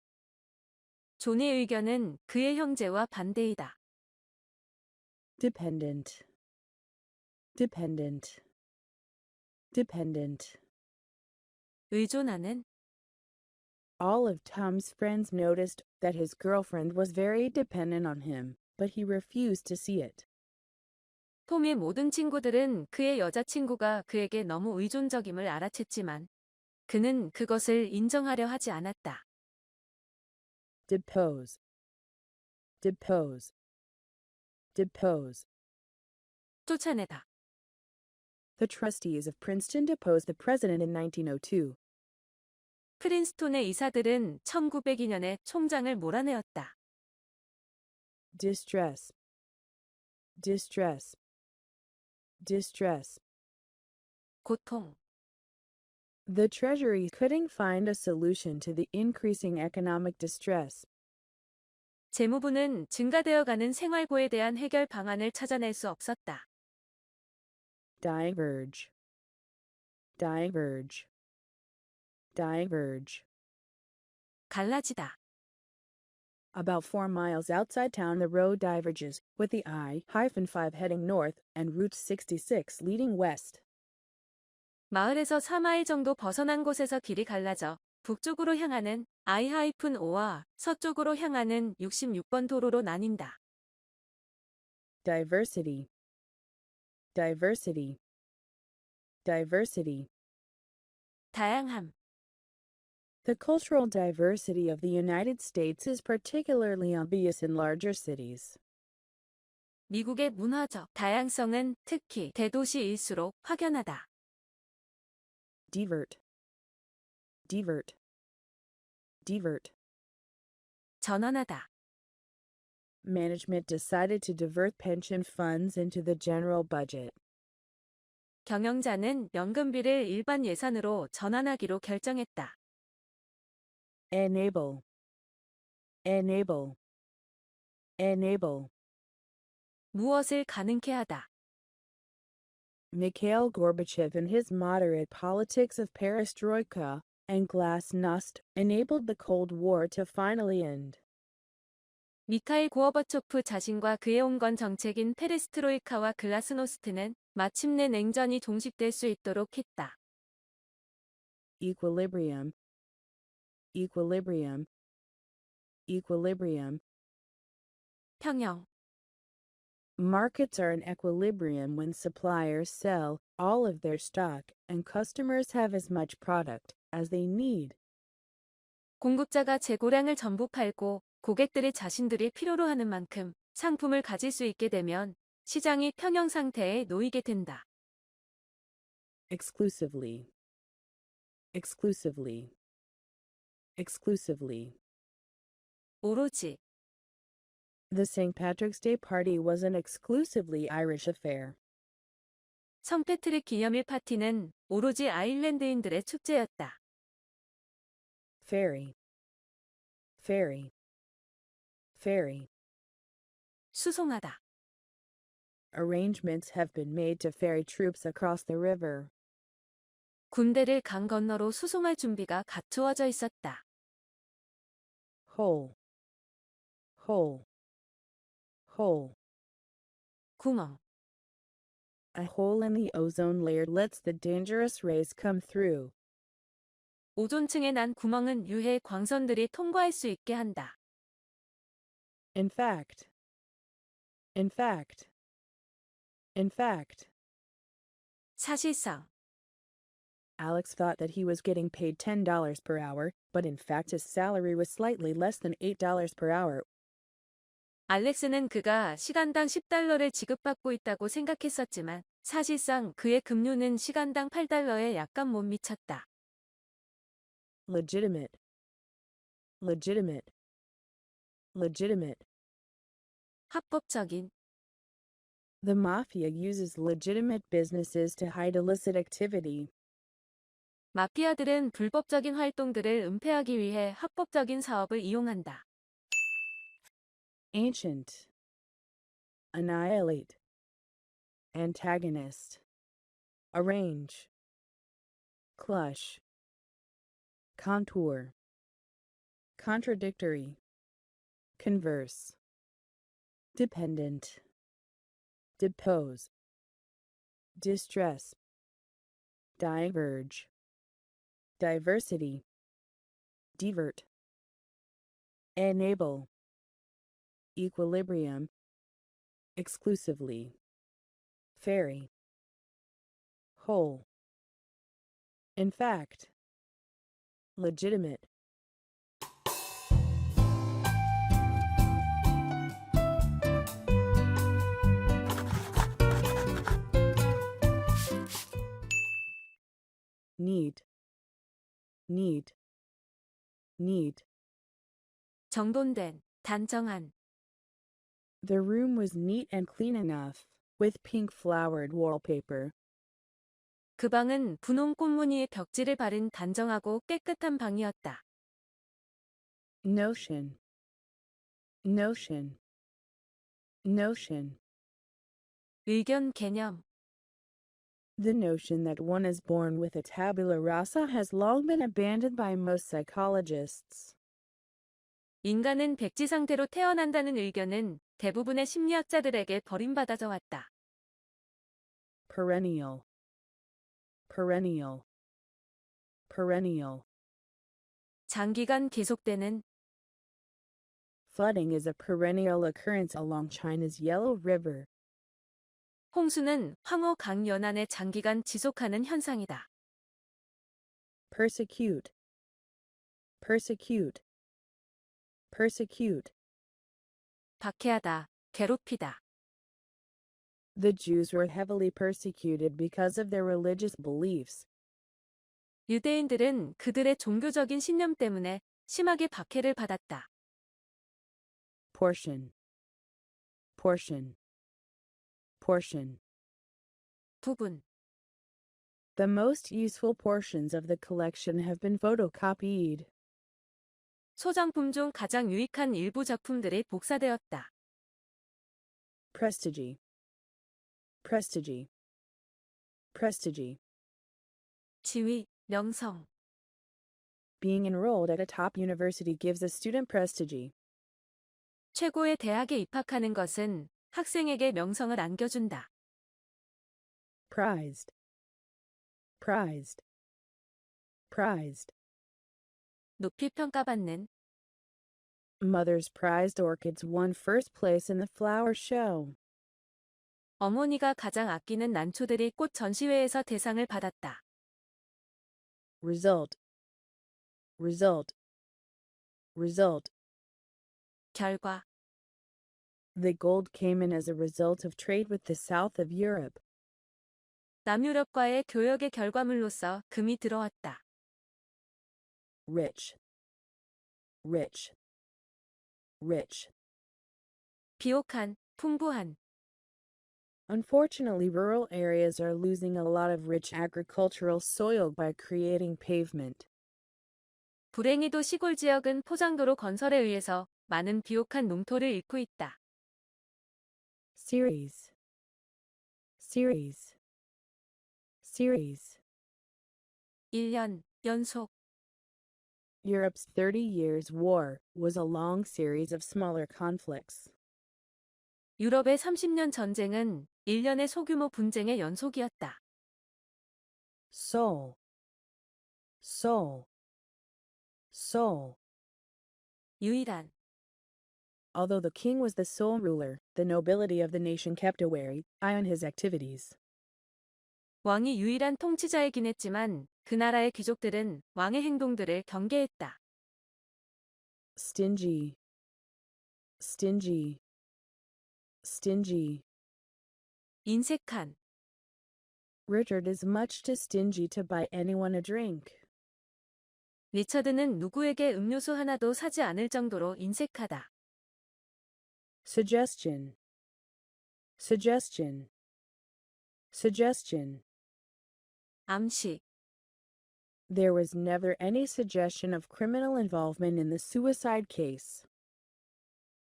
존의 의견은 그의 형제와 반대이다. Dependent. Dependent. Dependent. 의존하는. All of Tom's friends noticed that his girlfriend was very dependent on him, but he refused to see it. 톰의 모든 친구들은 그의 여자친구가 그에게 너무 의존적임을 알아챘지만 그는 그것을 인정하려 하지 않았다. Depose. Depose. Depose. 쫓아내다. The trustees of Princeton deposed the president in 1902. 프린스톤의 이사들은 1902년에 총장을 몰아내었다. Distress. Distress. Distress. 고통. The Treasury couldn't find a solution to the increasing economic distress. 재무부는 증가되어가는 생활고에 대한 해결 방안을 찾아낼 수 없었다. Diverge. Diverge. Diverge. 갈라지다. About 4 miles outside town, the road diverges, with the I-5 heading north and Route 66 leading west. 마을에서 4마일 정도 벗어난 곳에서 길이 갈라져 북쪽으로 향하는 I-5와 서쪽으로 향하는 66번 도로로 나뉜다. Diversity. Diversity. Diversity. 다양함. The cultural diversity of the United States is particularly obvious in larger cities. 미국의 문화적 다양성은 특히 대도시일수록 확연하다. Divert. Divert. Divert. 전환하다. Management decided to divert pension funds into the general budget. 경영자는 연금비를 일반 예산으로 전환하기로 결정했다. Enable. Enable. Enable. 무엇을 가능케 하다. Mikhail Gorbachev and his moderate politics of perestroika and glasnost enabled the Cold War to finally end. 미카일 고어버초프 자신과 그의 온건 정책인 페레스트로이카와 글라스노스트는 마침내 냉전이 종식될 수 있도록 했다. Equilibrium. Equilibrium. Equilibrium. 평형. Markets are in equilibrium when suppliers sell all of their stock and customers have as much product as they need. 공급자가 재고량을 전부 팔고 고객들이 자신들이 필요로 하는 만큼 상품을 가질 수 있게 되면 시장이 평형 상태에 놓이게 된다. Exclusively. Exclusively. Exclusively. 오로지. The St. Patrick's Day party was an exclusively Irish affair. 성패트릭 기념일 파티는 오로지 아일랜드인들의 축제였다. Ferry. Ferry. Ferry. 수송하다. Arrangements have been made to ferry troops across the river. 군대를 강 건너로 수송할 준비가 갖추어져 있었다. Hole. Hole. Hole. 구멍. A hole in the ozone layer lets the dangerous rays come through. 오존층에 난 구멍은 유해 광선들이 통과할 수 있게 한다. In fact. In fact. In fact. 사실상. Alex thought that he was getting paid $10 per hour, but in fact his salary was slightly less than $8 per hour. 알렉스는 그가 시간당 $10를 지급받고 있다고 생각했었지만 사실상 그의 급료는 시간당 $8에 약간 못 미쳤다. legitimate, legitimate, legitimate. 합법적인. The mafia uses legitimate businesses to hide illicit activity. 마피아들은 불법적인 활동들을 은폐하기 위해 합법적인 사업을 이용한다. Ancient, annihilate, antagonist, arrange, clutch, contour, contradictory, converse, dependent, depose, distress, diverge, diversity, divert, enable, equilibrium, exclusively, ferry, whole, in fact, legitimate. Need, need, need. 정돈된, 단정한. The room was neat and clean enough, with pink flowered wallpaper. 그 방은 분홍 꽃무늬의 벽지를 바른 단정하고 깨끗한 방이었다. Notion, notion, notion. 의견, 개념. The notion that one is born with a tabula rasa has long been abandoned by most psychologists. 인간은 백지 상태로 태어난다는 의견은 대부분의 심리학자들에게 버림받아져 왔다. Perennial, perennial, perennial. 장기간 계속되는. Flooding is a perennial occurrence along China's Yellow River. 홍수는 황호 강 연안에 장기간 지속하는 현상이다. Persecute, persecute, persecute. 박해하다, 괴롭히다. The Jews were heavily persecuted because of their religious beliefs. 유대인들은 그들의 종교적인 신념 때문에 심하게 박해를 받았다. Portion, portion, portion. 부분. The most useful portions of the collection have been photocopied. 소장품 중 가장 유익한 일부 작품들이 복사되었다. Prestige, prestige, prestige. 지위, 명성. Being enrolled at a top university gives a student prestige. 최고의 대학에 입학하는 것은 학생에게 명성을 안겨준다. Prized, prized, prized. 높이 평가받는. Mother's prized orchids won first place in the flower show. 어머니가 가장 아끼는 난초들이 꽃 전시회에서 대상을 받았다. Result, result, result. 결과. The gold came in as a result of trade with the south of Europe. 남유럽과의 교역의 결과물로서 금이 들어왔다. Rich, rich, rich. 비옥한, 풍부한. Unfortunately, rural areas are losing a lot of rich agricultural soil by creating pavement. 불행히도 시골 지역은 포장도로 건설에 의해서 많은 비옥한 농토를 잃고 있다. Series, series, series. 1년, 연속. Europe's 30 Years' War was a long series of smaller conflicts. 유럽의 30년 전쟁은 1년의 소규모 분쟁의 연속이었다. Soul, soul, soul. 유일한. Although the king was the sole ruler, the nobility of the nation kept a wary eye on his activities. 왕이 유일한 통치자이긴 했지만 그 나라의 귀족들은 왕의 행동들을 경계했다. Stingy, stingy, stingy. 인색한. Richard is much too stingy to buy anyone a drink. 리처드는 누구에게 음료수 하나도 사지 않을 정도로 인색하다. Suggestion. Suggestion. Suggestion. 암시. There was never any suggestion of criminal involvement in the suicide case.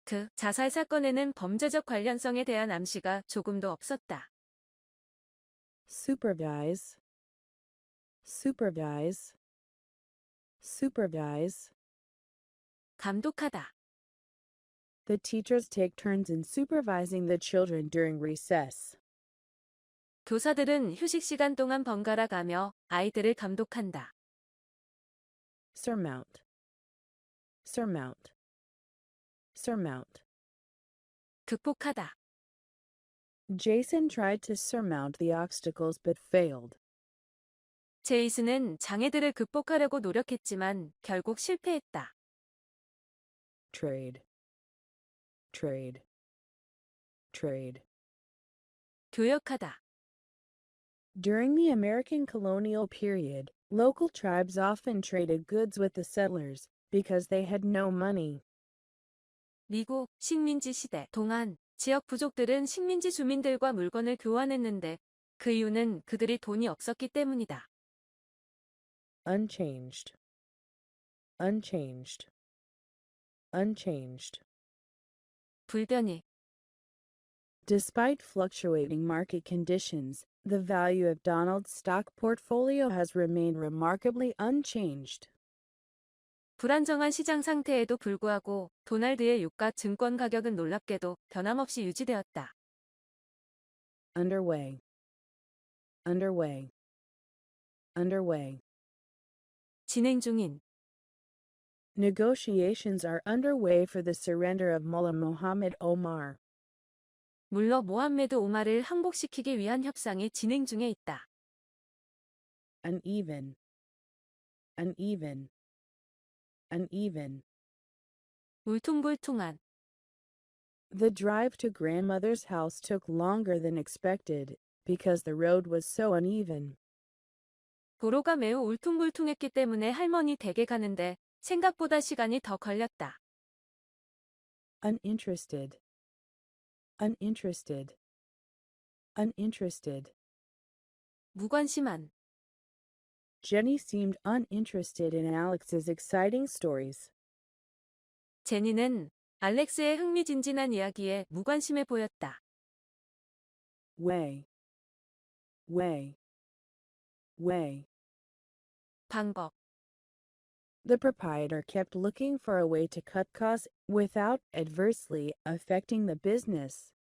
그 자살 사건에는 범죄적 관련성에 대한 암시가 조금도 없었다. Supervise. Supervise. Supervise. 감독하다. The teachers take turns in supervising the children during recess. 교사들은 휴식 시간 동안 번갈아 가며 아이들을 감독한다. Surmount. Surmount. Surmount. 극복하다. Jason tried to surmount the obstacles but failed. 제이슨은 장애들을 극복하려고 노력했지만 결국 실패했다. Trade. Trade. Trade. 교역하다. During the American colonial period, local tribes often traded goods with the settlers because they had no money. 미국 식민지 시대 동안 지역 부족들은 식민지 주민들과 물건을 교환했는데 그 이유는 그들이 돈이 없었기 때문이다. Unchanged. Unchanged. Unchanged. 불변이. Despite fluctuating market conditions, the value of Donald's stock portfolio has remained remarkably unchanged. 불안정한 시장 상태에도 불구하고 도널드의 유가 증권 가격은 놀랍게도 변함없이 유지되었다. Underway. Underway. Underway. 진행 중인. Negotiations are underway for the surrender of Mullah Mohammed Omar. 물러 모함메드 오마를 항복시키기 위한 협상이 진행 중에 있다. Uneven. Uneven. Uneven. 울퉁불퉁한. The drive to grandmother's house took longer than expected because the road was so uneven. 도로가 매우 울퉁불퉁했기 때문에 할머니 댁에 가는데 생각보다 시간이 더 걸렸다. Uninterested. Uninterested. Uninterested. 무관심한. Jenny seemed uninterested in Alex's exciting stories. 제니는 알렉스의 흥미진진한 이야기에 무관심해 보였다. Way. Way. Way. 방법. The proprietor kept looking for a way to cut costs without adversely affecting the business.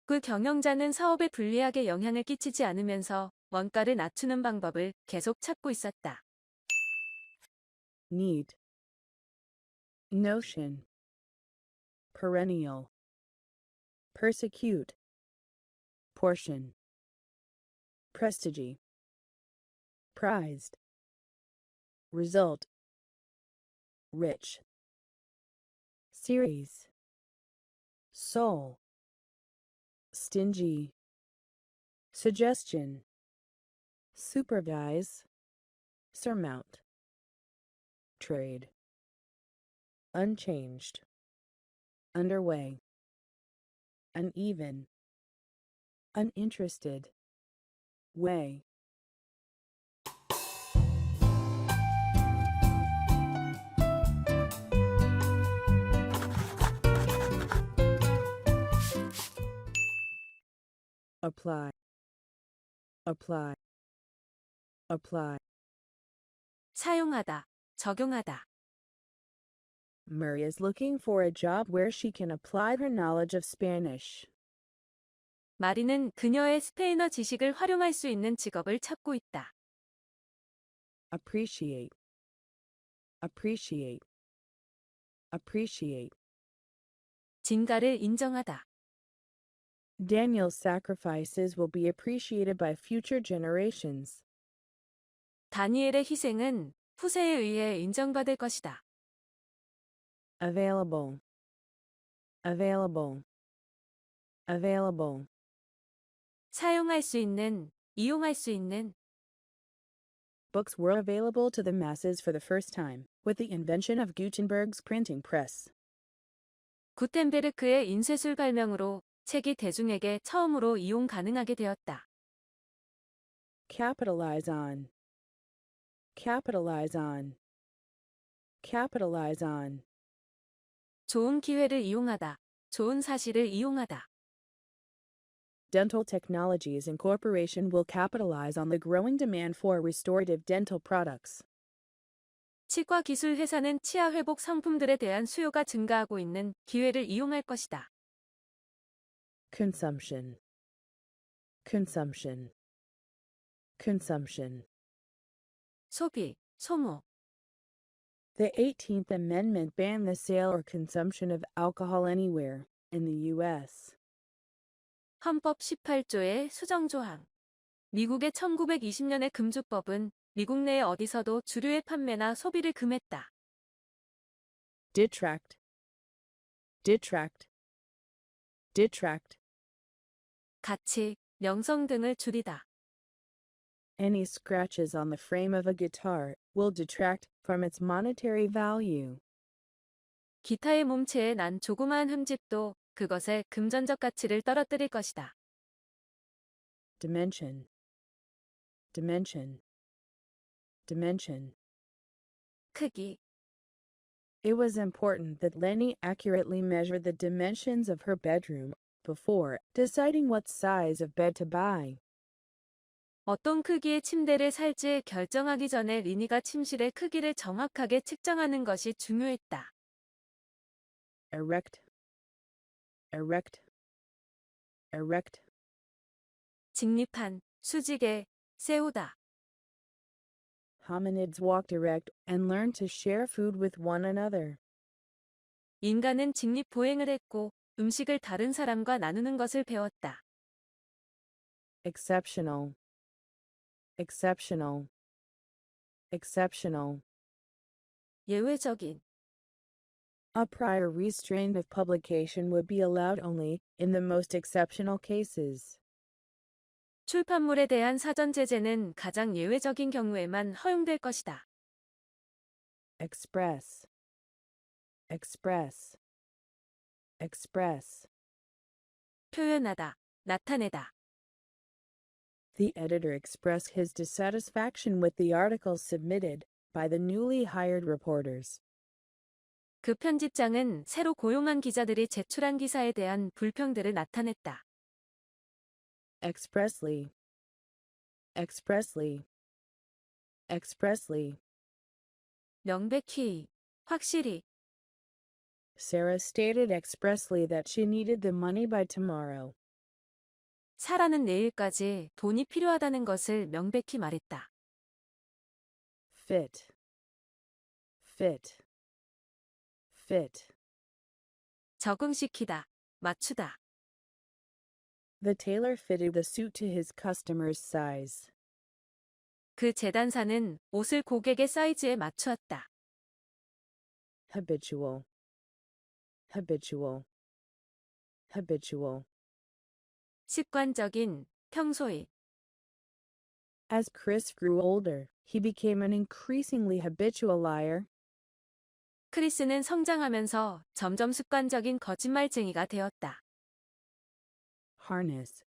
그 경영자는 사업에 불리하게 영향을 끼치지 않으면서 원가를 낮추는 방법을 계속 찾고 있었다. Need. Notion. Perennial. Persecute. Portion. Prestige. Prized. Result. Rich. Series. Soul. Stingy. Suggestion. Supervise. Surmount. Trade. Unchanged. Underway. Uneven. Uninterested. Way. Apply. Apply. Apply. 사용하다, 적용하다. Murray is looking for a job where she can apply her knowledge of Spanish. 마리는 그녀의 스페인어 지식을 활용할 수 있는 직업을 찾고 있다. Appreciate. Appreciate. Appreciate. 진가를 인정하다. Daniel's sacrifices will be appreciated by future generations. 다니엘의 희생은 후세에 의해 인정받을 것이다. Available. Available. Available. 사용할 수 있는, 이용할 수 있는 Books were available to the masses for the first time with the invention of Gutenberg's printing press. 구텐베르크의 인쇄술 발명으로 책이 대중에게 처음으로 이용 가능하게 되었다. Capitalize on. Capitalize on. Capitalize on. 좋은 기회를 이용하다. 좋은 사실을 이용하다. Dental Technologies Incorporation will capitalize on the growing demand for restorative dental products. 치과 기술 회사는 치아 회복 상품들에 대한 수요가 증가하고 있는 기회를 이용할 것이다. Consumption. Consumption. Consumption. 소비, 소모. The 18th Amendment banned the sale or consumption of alcohol anywhere in the U.S. 헌법 18조의 수정조항. 미국의 1920년의 금주법은 미국 내 어디서도 주류의 판매나 소비를 금했다. Detract. Detract. Detract. 가치, 명성 등을 줄이다. Any scratches on the frame of a guitar will detract from its monetary value. 기타의 몸체에 난 조그마한 흠집도 그것의 금전적 가치를 떨어뜨릴 것이다. Dimension. Dimension. Dimension. 크기. It was important that Lenny accurately measure the dimensions of her bedroom before deciding what size of bed to buy. 어떤 크기의 침대를 살지 결정하기 전에 리니가 침실의 크기를 정확하게 측정하는 것이 중요했다. Erect. Erect. Erect. 직립한, 수직에, 세우다. Hominids walked erect and learned to share food with one another. 인간은 직립 보행을 했고 음식을 다른 사람과 나누는 것을 배웠다. Exceptional. Exceptional. Exceptional. 예외적인. A prior restraint of publication would be allowed only in the most exceptional cases. 출판물에 대한 사전 제재는 가장 예외적인 경우에만 허용될 것이다. Express. Express. Express. 표현하다, 나타내다. The editor expressed his dissatisfaction with the articles submitted by the newly hired reporters. 그 편집장은 새로 고용한 기자들이 제출한 기사에 대한 불평들을 나타냈다. Expressly. Expressly. Expressly. 명백히, 확실히. Sarah stated expressly that she needed the money by tomorrow. 사라는 내일까지 돈이 필요하다는 것을 명백히 말했다. Fit. Fit. Fit. 적응시키다, 맞추다. The tailor fitted the suit to his customer's size. 그 재단사는 옷을 고객의 사이즈에 맞추었다. Habitual. Habitual. Habitual. 습관적인, 평소의. As Chris grew older, he became an increasingly habitual liar. 크리스는 성장하면서 점점 습관적인 거짓말쟁이가 되었다. Harness.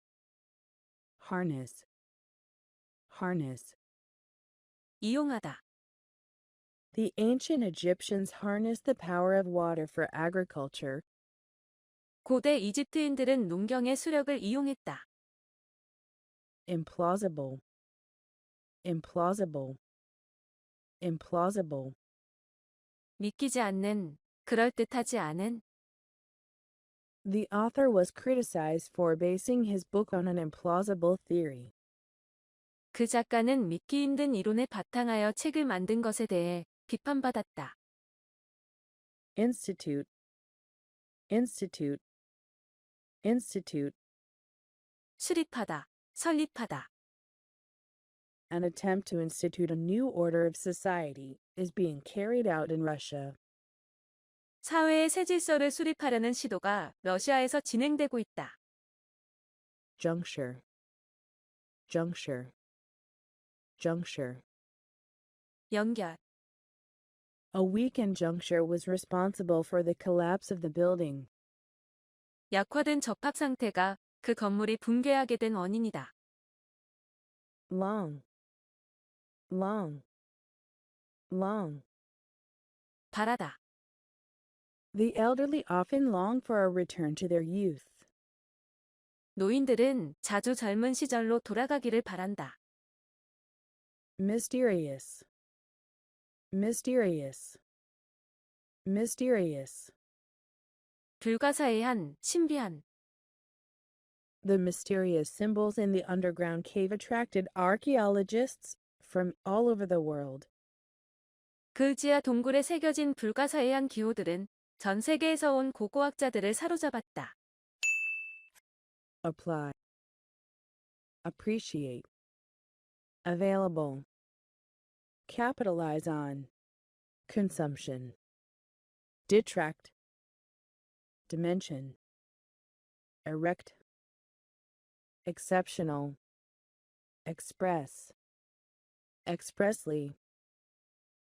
Harness. Harness. 이용하다. The ancient Egyptians harnessed the power of water for agriculture. 고대 이집트인들은 농경의 수력을 이용했다. Implausible. Implausible. Implausible. 믿기지 않는, 그럴듯하지 않은. The author was criticized for basing his book on an implausible theory. 그 작가는 믿기 힘든 이론에 바탕하여 책을 만든 것에 대해 비판받았다. Institute. Institute. Institute. 수립하다, 설립하다. An attempt to institute a new order of society is being carried out in Russia. 사회의 새 질서를 수립하려는 시도가 러시아에서 진행되고 있다. Juncture. juncture, juncture. 연결. A weakened juncture was responsible for the collapse of the building. 약화된 접합 상태가 그 건물이 붕괴하게 된 원인이다. Long, long, long. 바라다. The elderly often long for a return to their youth. 노인들은 자주 젊은 시절로 돌아가기를 바란다. Mysterious, mysterious, mysterious. 불가사의한, 신비한. The mysterious symbols in the underground cave attracted archaeologists from all over the world. 그 지하 동굴에 새겨진 불가사의한 기호들은 전 세계에서 온 고고학자들을 사로잡았다. Apply, appreciate, available, capitalize on, consumption, detract, dimension, erect, exceptional, express, expressly,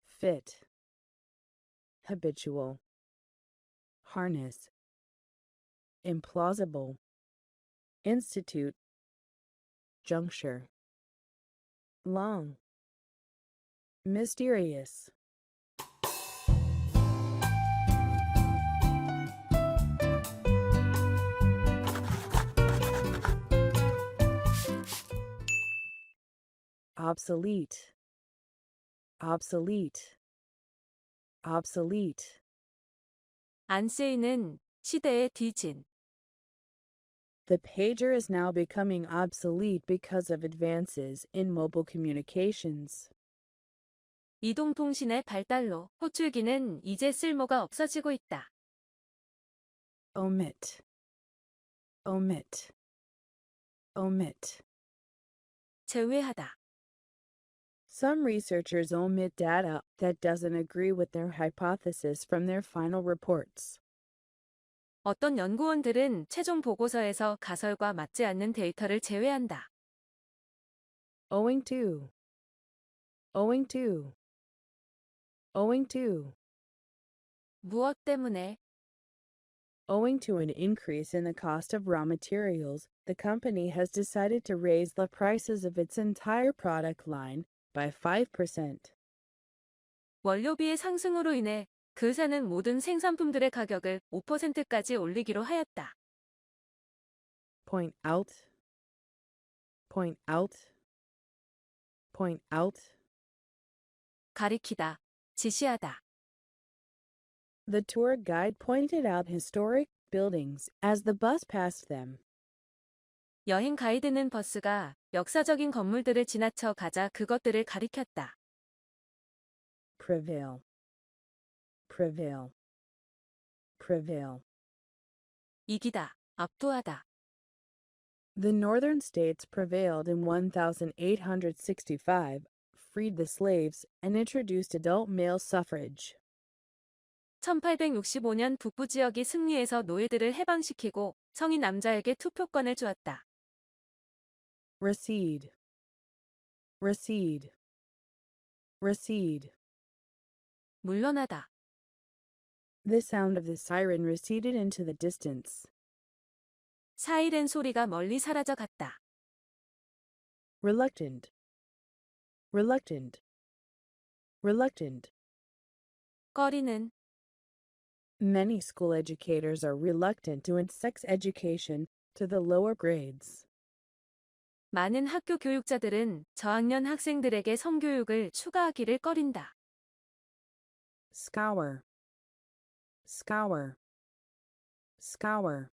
fit, habitual, harness, implausible, institute, juncture, long, mysterious. Obsolete, obsolete, obsolete. 안 쓰이는 시대의 뒤진. The pager is now becoming obsolete because of advances in mobile communications. 이동통신의 발달로 호출기는 이제 쓸모가 없어지고 있다. Omit, omit, omit. 제외하다. Some researchers omit data that doesn't agree with their hypothesis from their final reports. 어떤 연구원들은 최종 보고서에서 가설과 맞지 않는 데이터를 제외한다. Owing to, owing to, owing to. 무엇 때문에? Owing to an increase in the cost of raw materials, the company has decided to raise the prices of its entire product line by 5%. 원료비의 상승으로 인해 그 사는 모든 생산품들의 가격을 5%까지 올리기로 하였다. Point out, point out, point out. 가리키다, 지시하다. The tour guide pointed out historic buildings as the bus passed them. 여행 가이드는 버스가 역사적인 건물들을 지나쳐 가자 그것들을 가리켰다. Prevail, prevail, prevail. 이기다, 압도하다. The northern states prevailed in 1865, freed the slaves, and introduced adult male suffrage. 1865년 북부 지역이 승리해서 노예들을 해방시키고 성인 남자에게 투표권을 주었다. Recede, recede, recede. 물러나다. The sound of the siren receded into the distance. 사이렌 소리가 멀리 사라져 갔다. Reluctant, reluctant, reluctant. 꺼리는. Many school educators are reluctant to end sex education to the lower grades. 많은 학교 교육자들은 저학년 학생들에게 성교육을 추가하기를 꺼린다. Scour, scour, scour.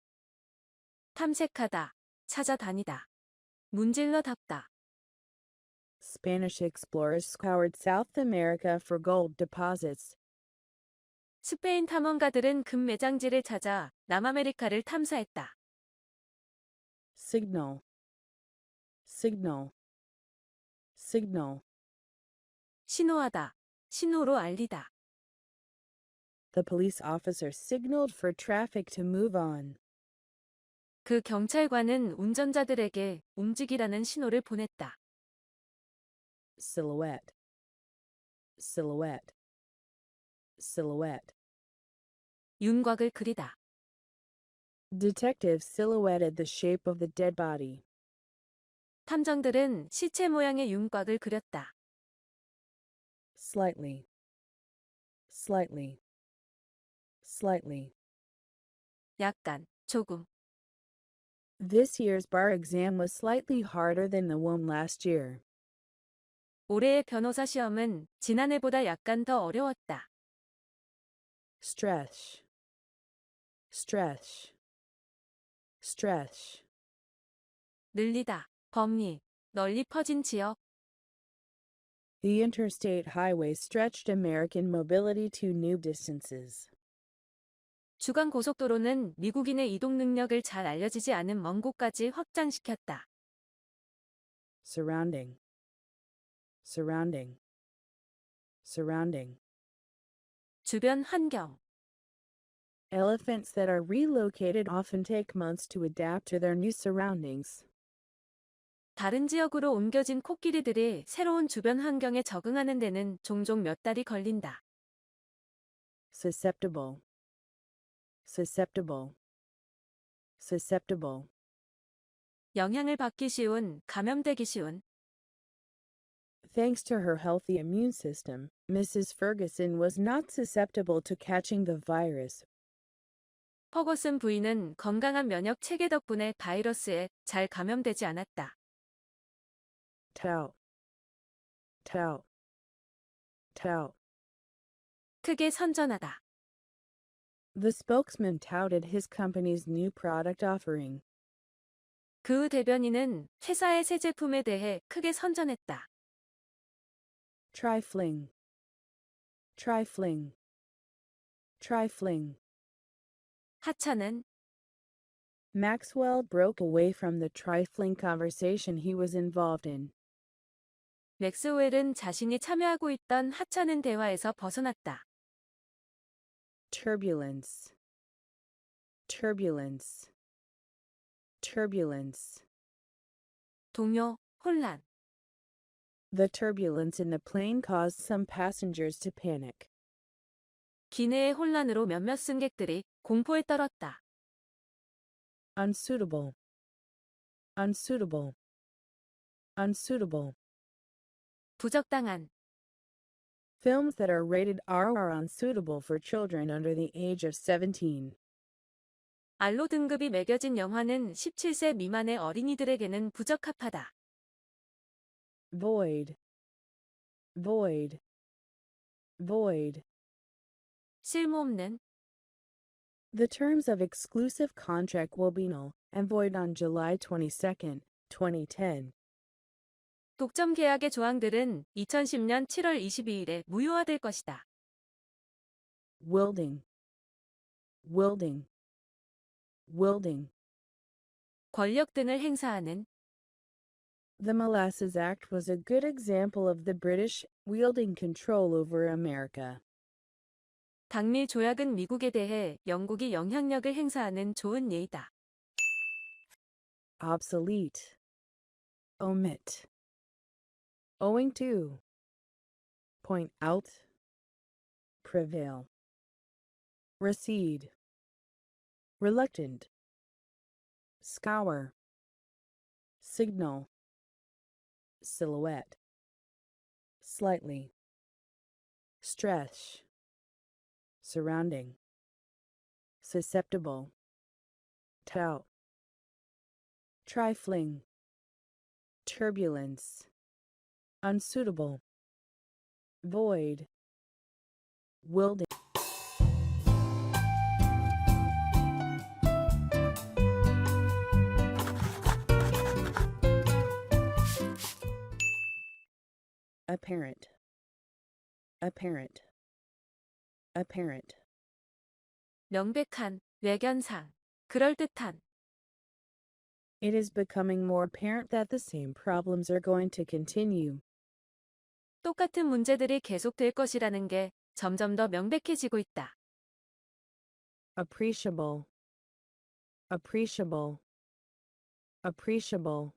탐색하다, 찾아다니다. 문질러 닦다. Spanish explorers scoured South America for gold deposits. 스페인 탐험가들은 금 매장지를 찾아 남아메리카를 탐사했다. Signal, signal, signal. 신호하다, 신호로 알리다. The police officer signaled for traffic to move on. 그 경찰관은 운전자들에게 움직이라는 신호를 보냈다. silhouette, silhouette, silhouette. 윤곽을 그리다. Detective silhouetted the shape of the dead body. 탐정들은 시체 모양의 윤곽을 그렸다. Slightly, slightly, slightly. 약간, 조금. This year's bar exam was slightly harder than the one last year. 올해의 변호사 시험은 지난해보다 약간 더 어려웠다. Stretch, stretch, stretch. 늘리다, 범위, 널리 퍼진 지역. The interstate highway stretched American mobility to new distances. 주간 고속도로는 미국인의 이동 능력을 잘 알려지지 않은 먼 곳까지 확장시켰다. Surrounding, surrounding, surrounding. 주변 환경. Elephants that are relocated often take months to adapt to their new surroundings. 다른 지역으로 옮겨진 코끼리들이 새로운 주변 환경에 적응하는 데는 종종 몇 달이 걸린다. Susceptible, susceptible, susceptible. 영향을 받기 쉬운, 감염되기 쉬운. Thanks to her healthy immune system, Mrs. Ferguson was not susceptible to catching the virus. 퍼거슨 부인은 건강한 면역 체계 덕분에 바이러스에 잘 감염되지 않았다. Tout, tout, tout. 크게 선전하다. The spokesman touted his company's new product offering. 그 대변인은 회사의 새 제품에 대해 크게 선전했다. Trifling, trifling, trifling. 하차는 Maxwell broke away from the trifling conversation he was involved in. 맥스웰은 자신이 참여하고 있던 하찮은 대화에서 벗어났다. Turbulence, turbulence, turbulence. 동요, 혼란. The turbulence in the plane caused some passengers to panic. 기내의 혼란으로 몇몇 승객들이 공포에 떨었다. Unsuitable, unsuitable, unsuitable. 부적당한. Films that are rated R are unsuitable for children under the age of 17. 알로 등급이 매겨진 영화는 17세 미만의 어린이들에게는 부적합하다. Void, void, void. 쓸모없는. The terms of exclusive contract will be null and void on July 22, 2010. 독점 계약의 조항들은 2010년 7월 22일에 무효화될 것이다. Wielding, wielding, wielding. 권력 등을 행사하는. The Molasses Act was a good example of the British wielding control over America. 당밀 조약은 미국에 대해 영국이 영향력을 행사하는 좋은 예이다. Obsolete, omit. Owing to, point out, prevail. Recede, reluctant. Scour, signal. Silhouette, slightly. Stretch, surrounding. Susceptible, tout. Trifling, turbulence. Unsuitable, void, wielding. Apparent, apparent, apparent. 명백한, 외견상, 그럴듯한. It is becoming more apparent that the same problems are going to continue. 똑같은 문제들이 계속될 것이라는 게 점점 더 명백해지고 있다. Appreciable, appreciable, appreciable.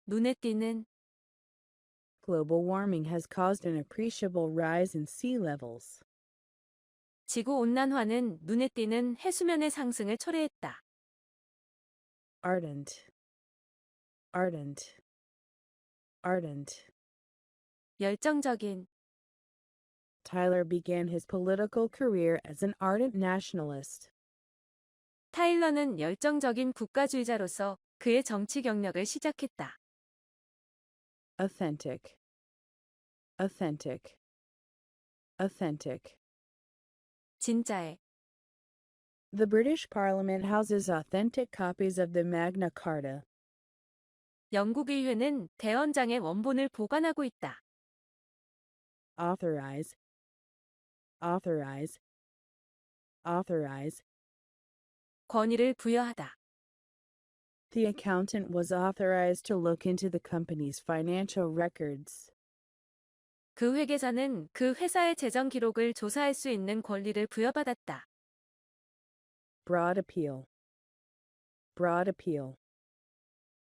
눈에 띄는, Global warming has caused an appreciable rise in sea levels. 지구온난화는 눈에 띄는 해수면의 상승을 초래했다. Ardent, ardent, ardent. 열정적인, Tyler began his political career as an ardent nationalist. 타일러는 열정적인 국가주의자로서 그의 정치 경력을 시작했다. Authentic, authentic, authentic. 진짜의, The British Parliament houses authentic copies of the Magna Carta. 영국 의회는 대헌장의 원본을 보관하고 있다. Authorize, authorize, authorize. 권위를 부여하다. The accountant was authorized to look into the company's financial records. 그 회계사는 그 회사의 재정 기록을 조사할 수 있는 권리를 부여받았다. Broad appeal, broad appeal,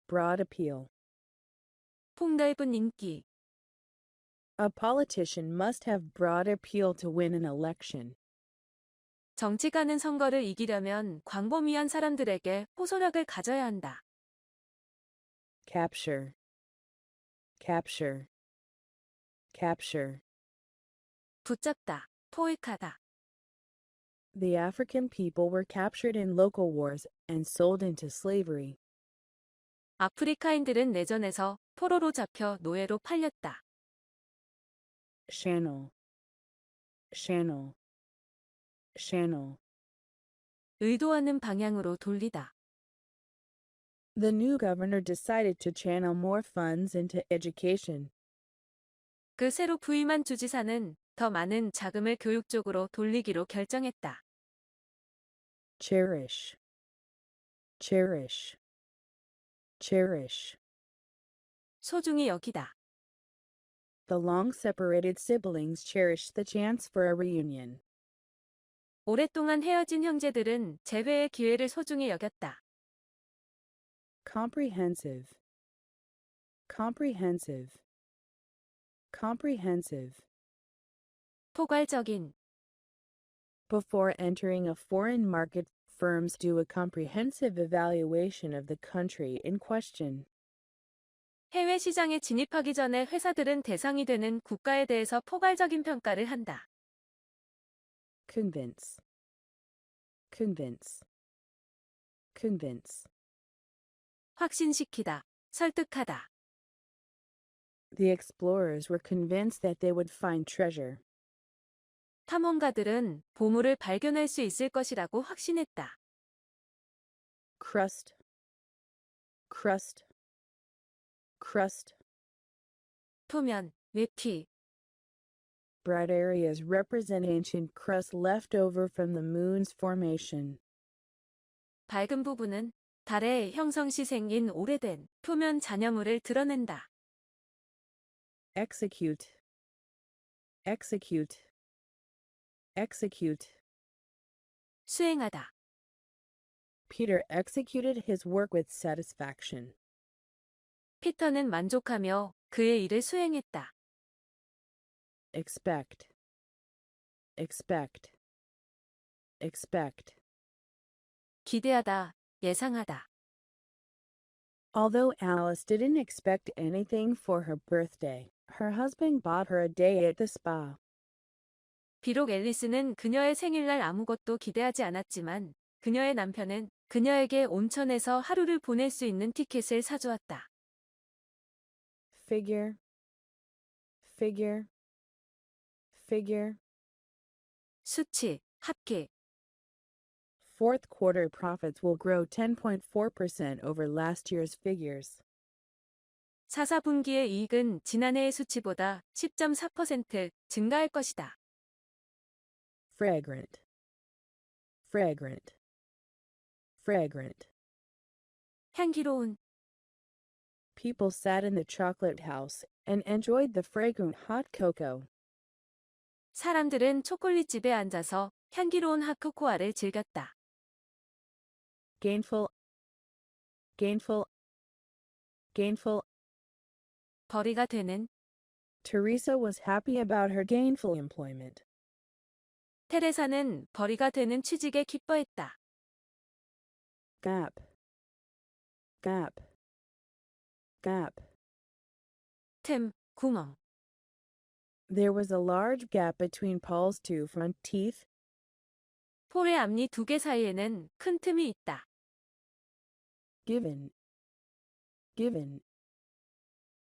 broad appeal. 폭넓은 인기, A politician must have broad appeal to win an election. 정치가는 선거를 이기려면 광범위한 사람들에게 호소력을 가져야 한다. Capture, capture, capture. 붙잡다, 포획하다. The African people were captured in local wars and sold into slavery. 아프리카인들은 내전에서 포로로 잡혀 노예로 팔렸다. Channel, channel, channel. 의도하는 방향으로 돌리다. The new governor decided to channel more funds into education. 그 새로 부임한 주지사는 더 많은 자금을 교육 쪽으로 돌리기로 결정했다. Cherish, cherish, cherish. 소중히 여기다. The long-separated siblings cherished the chance for a reunion. 오랫동안 헤어진 형제들은 재회의 기회를 소중히 여겼다. Comprehensive, comprehensive, comprehensive. 포괄적인, Before entering a foreign market, firms do a comprehensive evaluation of the country in question. 해외 시장에 진입하기 전에 회사들은 대상이 되는 국가에 대해서 포괄적인 평가를 한다. Convince, convince, convince. 확신시키다, 설득하다. The explorers were convinced that they would find treasure. 탐험가들은 보물을 발견할 수 있을 것이라고 확신했다. Crust, crust, crust. 표면, 외피, Bright areas represent ancient crust left over from the moon's formation. 밝은 부분은 달의 형성 시 생긴 오래된 표면 잔여물을 드러낸다. Execute, execute, execute. 수행하다. Peter executed his work with satisfaction. 피터는 만족하며 그의 일을 수행했다. Expect, expect, expect. 기대하다, 예상하다. Although Alice didn't expect anything for her birthday, her husband bought her a day at the spa. 비록 앨리스는 그녀의 생일날 아무것도 기대하지 않았지만 그녀의 남편은 그녀에게 온천에서 하루를 보낼 수 있는 티켓을 사주었다. Figure, figure, figure. 수치, 합계. Fourth quarter profits will grow 10.4% over last year's figures. 4분기의 이익은 지난해의 수치보다 10.4% 증가할 것이다. Fragrant, fragrant, fragrant. 향기로운, People sat in the chocolate house and enjoyed the fragrant hot cocoa. 사람들은 초콜릿집에 앉아서 향기로운 핫코코아를 즐겼다. Gainful, gainful, gainful. 벌이가 되는. Teresa was happy about her gainful employment. 테레사는 벌이가 되는 취직에 기뻐했다. Gap, gap, gap. 틈, 구멍. There was a large gap between Paul's two front teeth. 폴의 앞니 두 개 사이에는 큰 틈이 있다. Given, given,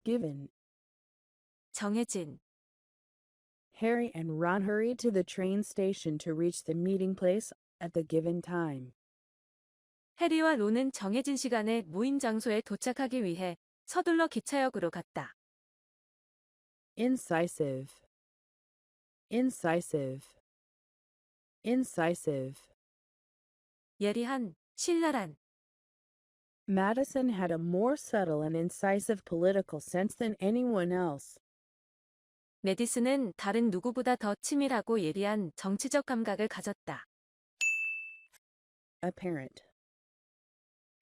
given. 정해진. Harry and Ron hurried to the train station to reach the meeting place at the given time. 해리와 론은 정해진 시간에 모임 장소에 도착하기 위해 서둘러 기차역으로 갔다. Incisive, incisive, incisive. 예리한, 신랄한. Madison had a more subtle and incisive political sense than anyone else. 메디슨은 다른 누구보다 더 치밀하고 예리한 정치적 감각을 가졌다. Apparent,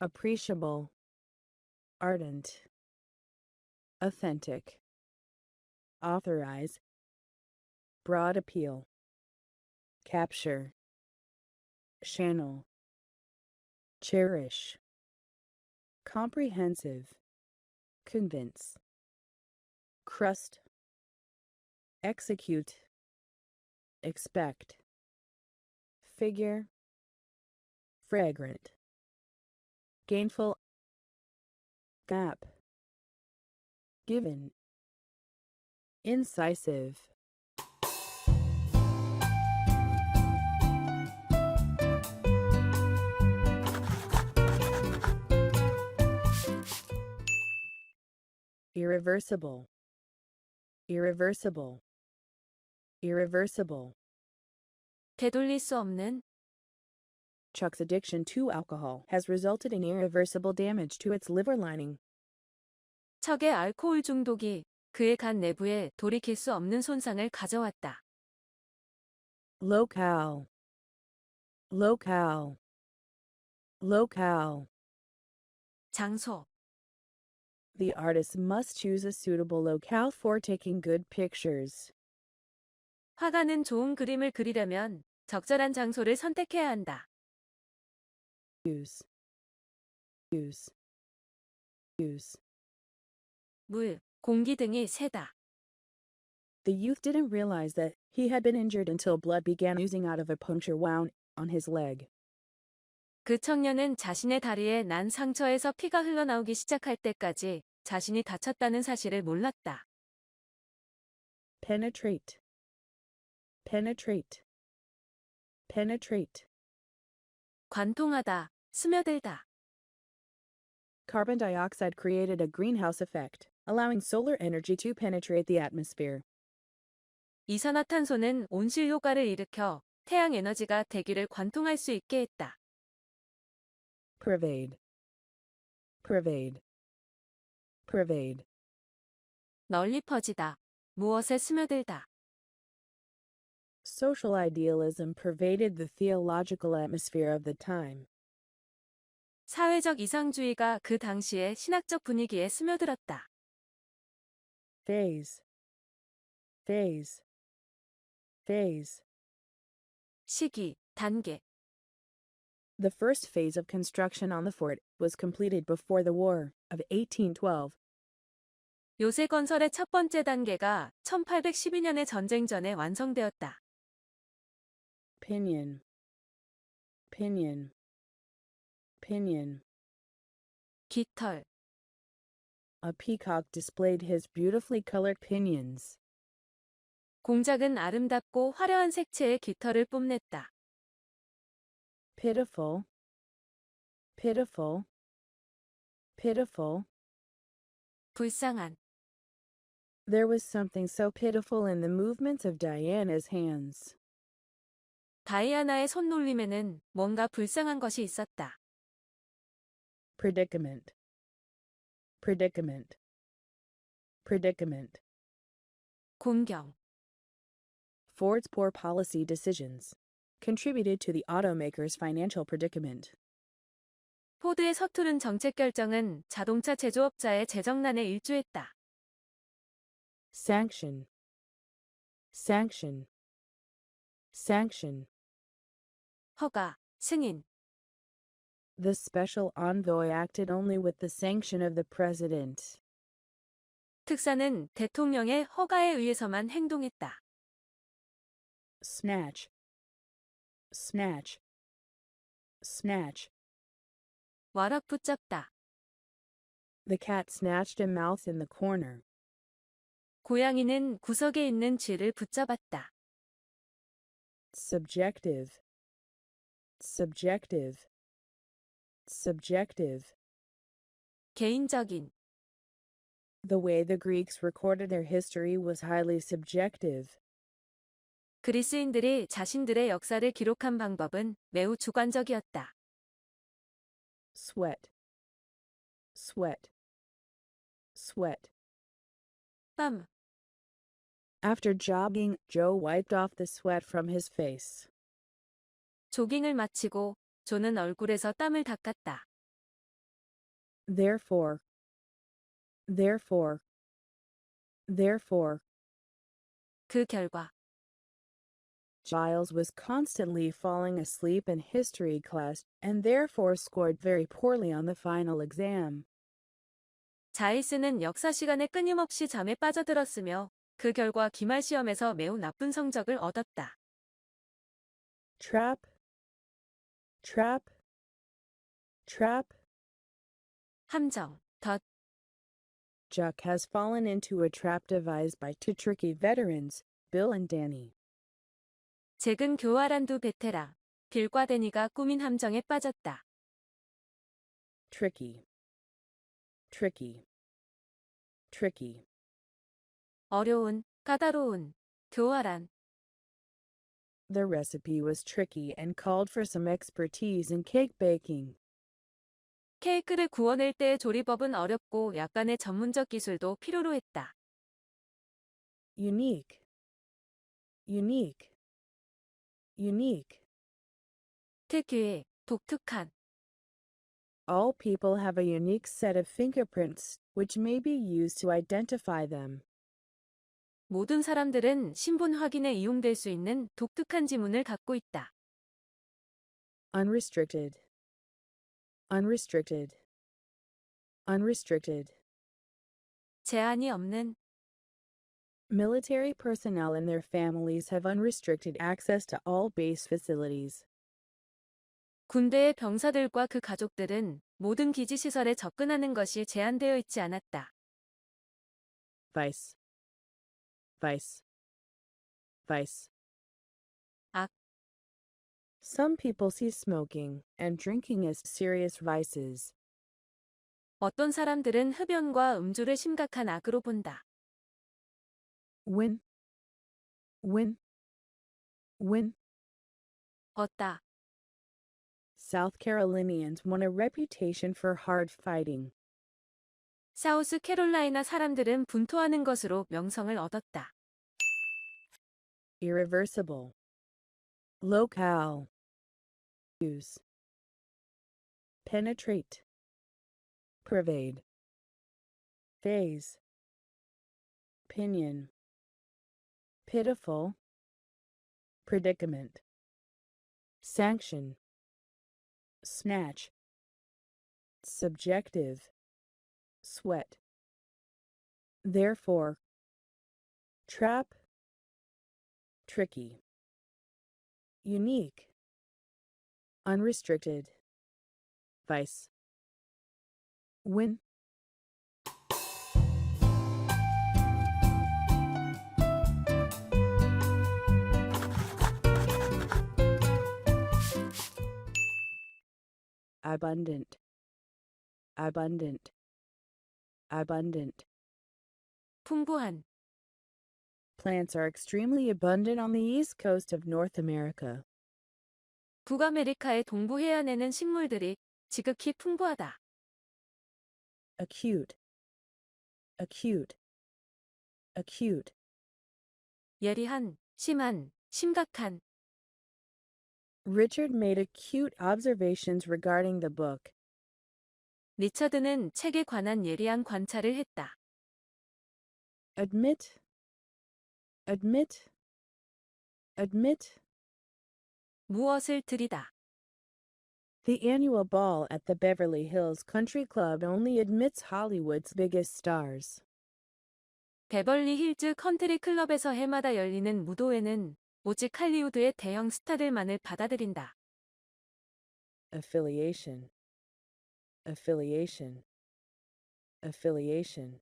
appreciable, ardent, authentic, authorize, broad appeal, capture, channel, cherish, comprehensive, convince, crust, execute, expect, figure, fragrant, gainful, gap, given, incisive. Irreversible, irreversible, irreversible. 되돌릴 수 없는. Chuck's addiction to alcohol has resulted in irreversible damage to its liver lining. 척의 알코올 중독이 그의 간 내부에 돌이킬 수 없는 손상을 가져왔다. Locale, locale, locale. 장소. The artist must choose a suitable locale for taking good pictures. 화가는 좋은 그림을 그리려면 적절한 장소를 선택해야 한다. Use, use, use. 물, 공기 등이 새다. The youth didn't realize that he had been injured until blood began oozing out of a puncture wound on his leg. 그 청년은 자신의 다리에 난 상처에서 피가 흘러나오기 시작할 때까지 자신이 다쳤다는 사실을 몰랐다. Penetrate, penetrate, penetrate. 관통하다, 스며들다. Carbon dioxide created a greenhouse effect, allowing solar energy to penetrate the atmosphere. 이산화탄소는 온실 효과를 일으켜 태양 에너지가 대기를 관통할 수 있게 했다. Pervade, pervade, pervade. 널리 퍼지다, 무엇에 스며들다. Social idealism pervaded the theological atmosphere of the time. 사회적 이상주의가 그 당시의 신학적 분위기에 스며들었다. Phase, phase, phase. 시기, 단계. The first phase of construction on the fort was completed before the War of 1812. 요새 건설의 첫 번째 단계가 1812년의 전쟁 전에 완성되었다. Pinion, pinion, pinion. 깃털. A peacock displayed his beautifully colored pinions. 공작은 아름답고 화려한 색채의 깃털을 뽐냈다. Pitiful, pitiful, pitiful. 불쌍한. There was something so pitiful in the movements of Diana's hands. 다이아나의 손놀림에는 뭔가 불쌍한 것이 있었다. Predicament, predicament, predicament. 곤경. Ford's poor policy decisions contributed to the automaker's financial predicament. 포드의 서투른 정책 결정은 자동차 제조업자의 재정난에 일조했다. sanction, sanction, sanction. 허가, 승인. The special envoy acted only with the sanction of the president. 특사는 대통령의 허가에 의해서만 행동했다. Snatch, snatch, snatch. 와락 붙잡다. The cat snatched a mouse in the corner. 고양이는 구석에 있는 쥐를 붙잡았다. Subjective, subjective, subjective. 개인적인. The way the Greeks recorded their history was highly subjective. 그리스인들이 자신들의 역사를 기록한 방법은 매우 주관적이었다. Sweat, sweat, sweat. 땀. After jogging, Joe wiped off the sweat from his face. 조깅을 마치고 조는 얼굴에서 땀을 닦았다. Therefore, therefore, therefore. 그 결과. Giles was constantly falling asleep in history class and therefore scored very poorly on the final exam. 자일스는 역사 시간에 끊임없이 잠에 빠져들었으며 그 결과 기말 시험에서 매우 나쁜 성적을 얻었다. Trap, trap, trap. 함정, 덫. Chuck has fallen into a trap devised by two tricky veterans, Bill and Danny. 잭은 교활한 두 베테랑, 빌과 데니가 꾸민 함정에 빠졌다. Tricky, tricky, tricky. 어려운, 까다로운, 교활한. The recipe was tricky and called for some expertise in cake baking. 케이크를 구워낼 때의 조리법은 어렵고 약간의 전문적 기술도 필요로 했다. Unique, unique, unique. 특유의, 독특한. All people have a unique set of fingerprints, which may be used to identify them. 모든 사람들은 신분 확인에 이용될 수 있는 독특한 지문을 갖고 있다. Unrestricted, unrestricted, unrestricted. 제한이 없는. Military personnel and their families have unrestricted access to all base facilities. 군대의 병사들과 그 가족들은 모든 기지 시설에 접근하는 것이 제한되어 있지 않았다. Vice, vice, vice. 악. Some people see smoking and drinking as serious vices. 어떤 사람들은 흡연과 음주를 심각한 악으로 본다. Win, win, win. 얻다. South Carolinians won a reputation for hard fighting. 사우스 캐롤라이나 사람들은 분토하는 것으로 명성을 얻었다. Irreversible, locale. Use. Penetrate, pervade. Phase, pinion. Pitiful, predicament. Sanction, snatch. Subjective, sweat. Therefore, trap, tricky. Unique, unrestricted. Vice. Win. Abundant, abundant, abundant. 풍부한. Plants are extremely abundant on the east coast of North America. 북아메리카의 동부 해안에는 식물들이 지극히 풍부하다. Acute, acute, acute. 예리한, 심한, 심각한. Richard made acute observations regarding the book. 리처드는 책에 관한 예리한 관찰을 했다. admit, admit, admit. 무엇을 들이다. The annual ball at the Beverly Hills Country Club only admits Hollywood's biggest stars. 베벌리 힐즈 컨트리 클럽에서 해마다 열리는 무도회는 오직 할리우드의 대형 스타들만을 받아들인다. Affiliation, affiliation, affiliation.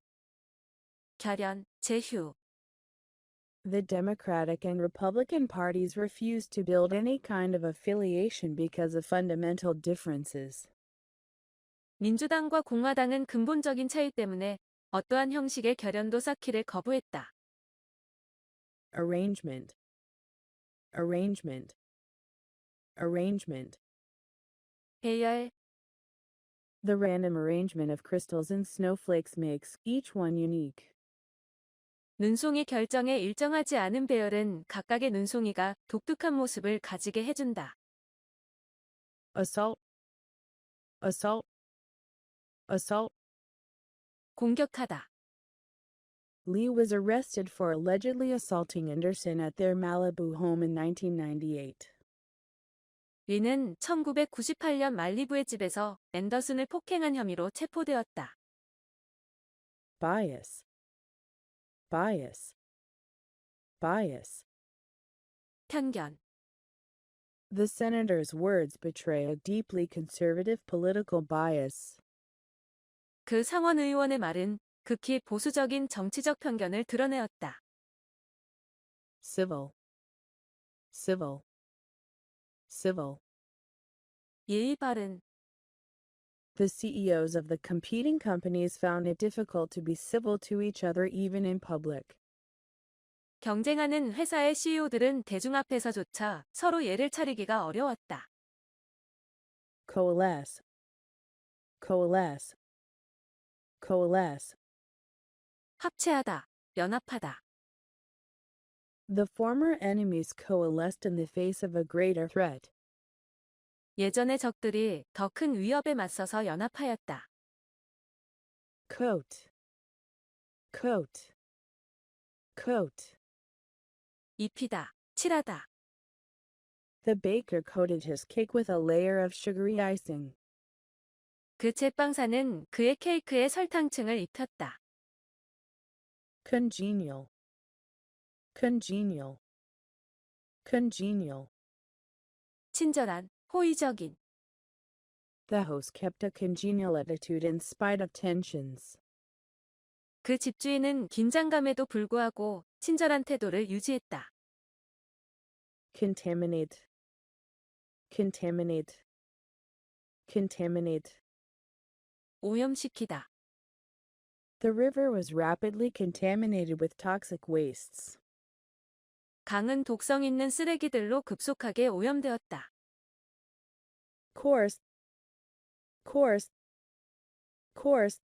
결연, 제휴. The Democratic and Republican parties refused to build any kind of affiliation because of fundamental differences. 민주당과 공화당은 근본적인 차이 때문에 어떠한 형식의 결연도 쌓기를 거부했다. Arrangement, arrangement, arrangement. 배열, The random arrangement of crystals and snowflakes makes each one unique. 눈송이 결정에 일정하지 않은 배열은 각각의 눈송이가 독특한 모습을 가지게 해준다. Assault, assault, assault. 공격하다. Lee was arrested for allegedly assaulting Anderson at their Malibu home in 1998. 리는 1998년 말리부의 집에서 앤더슨을 폭행한 혐의로 체포되었다. Bias, bias, bias. 편견. The senator's words betray a deeply conservative political bias. 그 상원 의원의 말은 극히 보수적인 정치적 편견을 드러내었다. Civil, civil, civil. 예의 바른. The CEOs of the competing companies found it difficult to be civil to each other even in public. 경쟁하는 회사의 CEO들은 대중 앞에서조차 서로 예를 차리기가 어려웠다. Coalesce, coalesce, coalesce. 합체하다, 연합하다. The former enemies coalesced in the face of a greater threat. 예전의 적들이 더 큰 위협에 맞서서 연합하였다. Coat, coat, coat. 입히다, 칠하다. The baker coated his cake with a layer of sugary icing. 그 제빵사는 그의 케이크에 설탕층을 입혔다. Congenial, congenial, congenial. 친절한, 호의적인. The host kept a congenial attitude in spite of tensions. 그 집주인은 긴장감에도 불구하고 친절한 태도를 유지했다. Contaminate, contaminate, contaminate. 오염시키다. The river was rapidly contaminated with toxic wastes. 강은 독성 있는 쓰레기들로 급속하게 오염되었다. Course, course, course.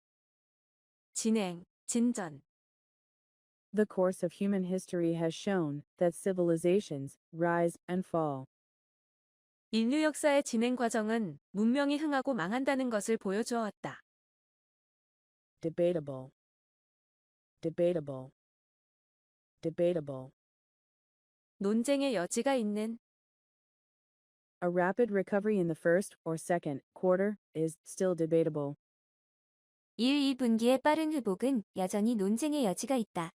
진행, 진전. The course of human history has shown that civilizations rise and fall. 인류 역사의 진행 과정은 문명이 흥하고 망한다는 것을 보여주었다. Debatable, debatable, debatable. 논쟁의 여지가 있는. A rapid recovery in the first or second quarter is still debatable. 1, 2분기의 빠른 회복은 여전히 논쟁의 여지가 있다.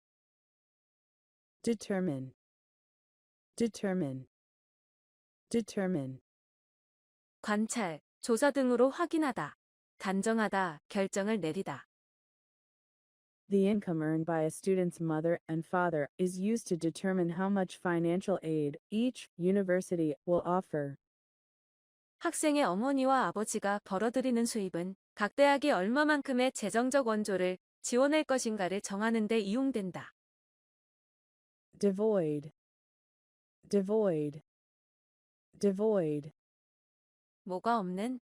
Determine, determine, determine. 관찰, 조사 등으로 확인하다, 단정하다, 결정을 내리다. The income earned by a student's mother and father is used to determine how much financial aid each university will offer. 학생의 어머니와 아버지가 벌어들이는 수입은 각 대학이 얼마만큼의 재정적 원조를 지원할 것인가를 정하는 데 이용된다. Devoid, devoid, devoid. 뭐가 없는.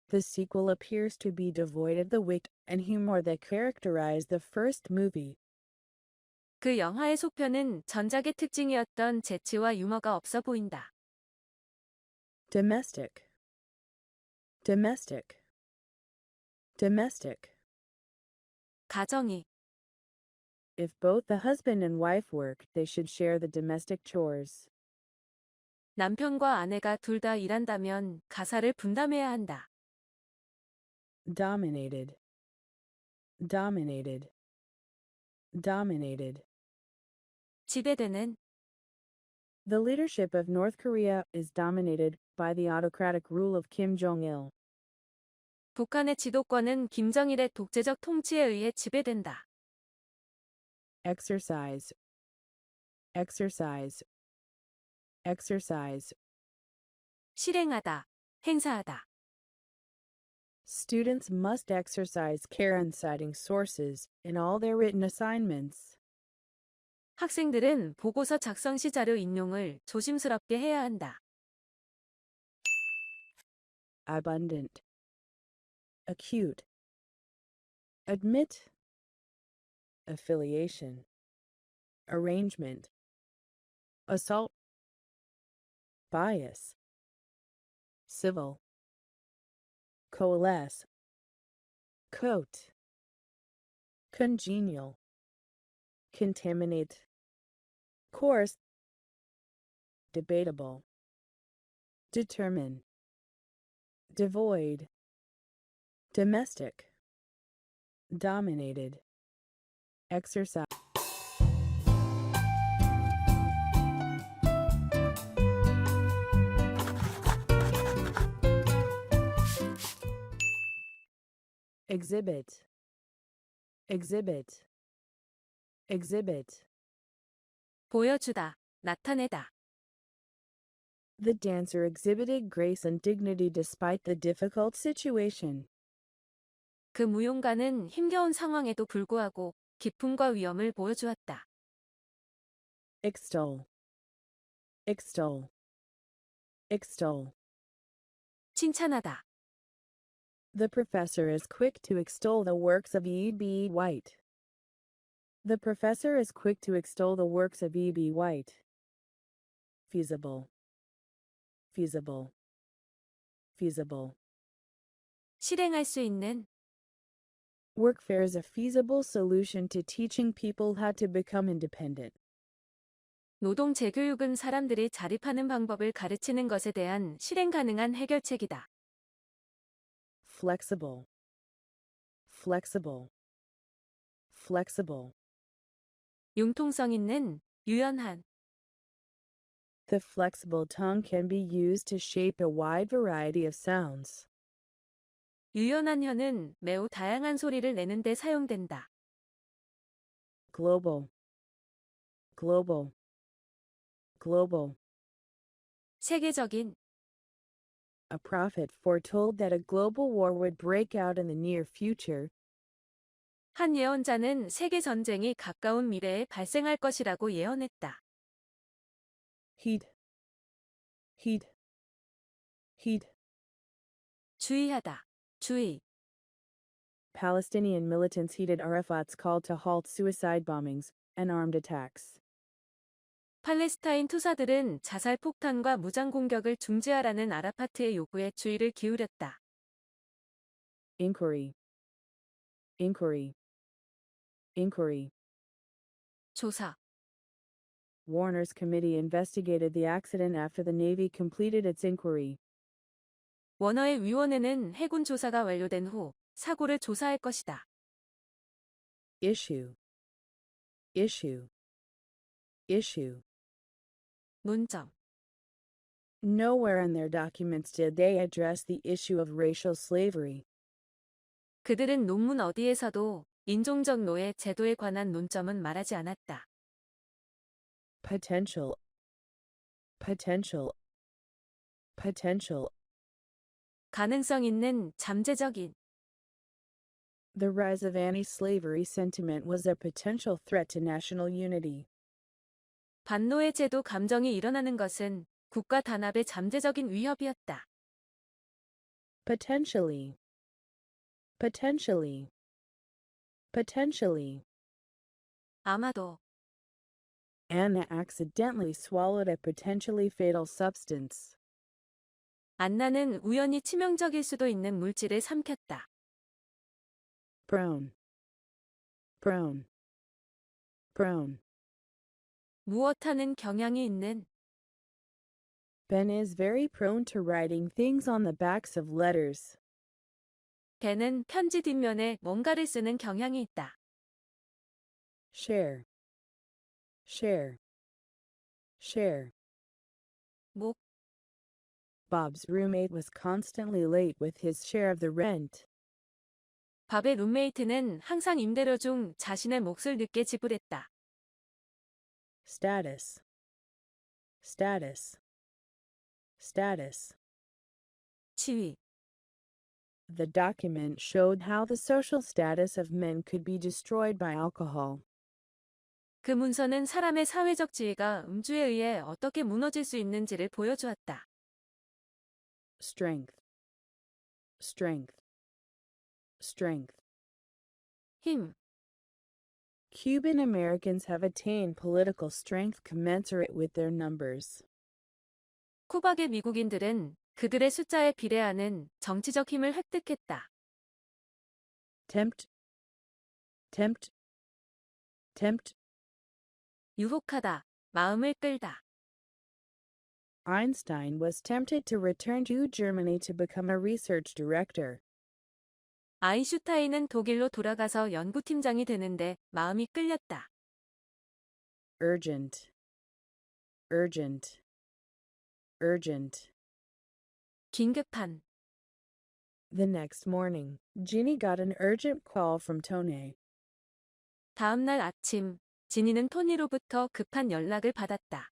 The sequel appears to be devoid of the wit and humor that characterized the first movie. 그 영화의 속편은 전작의 특징이었던 재치와 유머가 없어 보인다. Domestic, domestic, Domestic. 가정이. If both the husband and wife work, they should share the domestic chores. 남편과 아내가 둘 다 일한다면 가사를 분담해야 한다. Dominated. Dominated. Dominated. 지배되는. The leadership of North Korea is dominated by the autocratic rule of Kim Jong-il. 북한의 지도권은 김정일의 독재적 통치에 의해 지배된다. Exercise. Exercise. Exercise. 실행하다, 행사하다. Students must exercise care in citing sources in all their written assignments. 학생들은 보고서 작성 시 자료 인용을 조심스럽게 해야 한다. Abundant. Acute. Admit. Affiliation. Arrangement. Assault. Bias. Civil. Coalesce. Coat. Congenial. Contaminate. Coarse. Debatable. Determine. Devoid. Domestic. Dominated. Exercise. Exhibit. Exhibit. Exhibit. 보여주다, 나타내다. The dancer exhibited grace and dignity despite the difficult situation. 그 무용가는 힘겨운 상황에도 불구하고 기쁨과 위엄을 보여주었다. Extol. Extol. Extol. 칭찬하다. The professor is quick to extol the works of E.B. White. The professor is quick to extol the works of E.B. White. Feasible. Feasible. Feasible. 실행할 수 있는. Workfare is a feasible solution to teaching people how to become independent. 노동 재교육은 사람들이 자립하는 방법을 가르치는 것에 대한 실행 가능한 해결책이다. Flexible. Flexible. Flexible. 융통성 있는, 유연한. The flexible tongue can be used to shape a wide variety of sounds. 유연한 혀는 매우 다양한 소리를 내는 데 사용된다. Global. Global. Global. 세계적인. A prophet foretold that a global war would break out in the near future. 한 예언자는 세계 전쟁이 가까운 미래에 발생할 것이라고 예언했다. Heed. Heed. Heed. 주의하다, 주의. Palestinian militants heeded Arafat's call to halt suicide bombings and armed attacks. 팔레스타인 투사들은 자살 폭탄과 무장 공격을 중지하라는 아라파트의 요구에 주의를 기울였다. Inquiry. Inquiry. Inquiry. 조사. Warner's committee investigated the accident after the Navy completed its inquiry. 워너의 위원회는 해군 조사가 완료된 후 사고를 조사할 것이다. Issue. Issue. Issue. 논점. Nowhere in their documents did they address the issue of racial slavery. 그들은 논문 어디에서도 인종적 노예 제도에 관한 논점은 말하지 않았다. Potential. Potential. Potential. 가능성 있는, 잠재적인. The rise of anti-slavery sentiment was a potential threat to national unity. 반노예 제도 감정이 일어나는 것은 국가 단합의 잠재적인 위협이었다. Potentially. Potentially. Potentially. 아마도. Anna accidentally swallowed a potentially fatal substance. 안나는 우연히 치명적일 수도 있는 물질을 삼켰다. prone, prone, prone. 무엇하는 경향이 있는. Ben is very prone to writing things on the backs of letters. 벤은 편지 뒷면에 뭔가를 쓰는 경향이 있다. Share, share, share. 목, Bob's roommate was constantly late with his share of the rent. 밥의 룸메이트는 항상 임대료 중 자신의 몫을 늦게 지불했다. Status, status, status. 지위, The document showed how the social status of men could be destroyed by alcohol. 그 문서는 사람의 사회적 지위가 음주에 의해 어떻게 무너질 수 있는지를 보여주었다. Strength, strength, strength. 힘, Cuban Americans have attained political strength commensurate with their numbers. 쿠박의 미국인들은 그들의 숫자에 비례하는 정치적 힘을 획득했다. Tempt, tempt, tempt. 유혹하다, 마음을 끌다. Einstein was tempted to return to Germany to become a research director. 아인슈타인은 독일로 돌아가서 연구팀장이 되는데 마음이 끌렸다. Urgent, urgent, urgent. 긴급한. The next morning, Ginny got an urgent call from Tone. 다음 날 아침, 지니는 토니로부터 급한 연락을 받았다.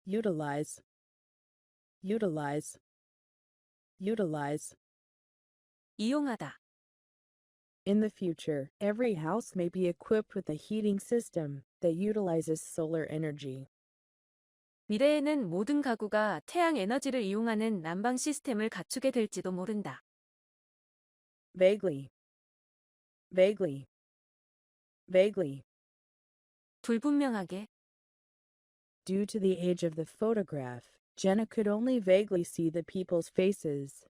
Utilize, utilize, utilize. 이용하다. In the future, every house may be equipped with a heating system that utilizes solar energy. 미래에는 모든 가구가 태양 에너지를 이용하는 난방 시스템을 갖추게 될지도 모른다. Vaguely, vaguely, vaguely. 불분명하게. Due to the age of the photograph, Jenna could only vaguely see the people's faces.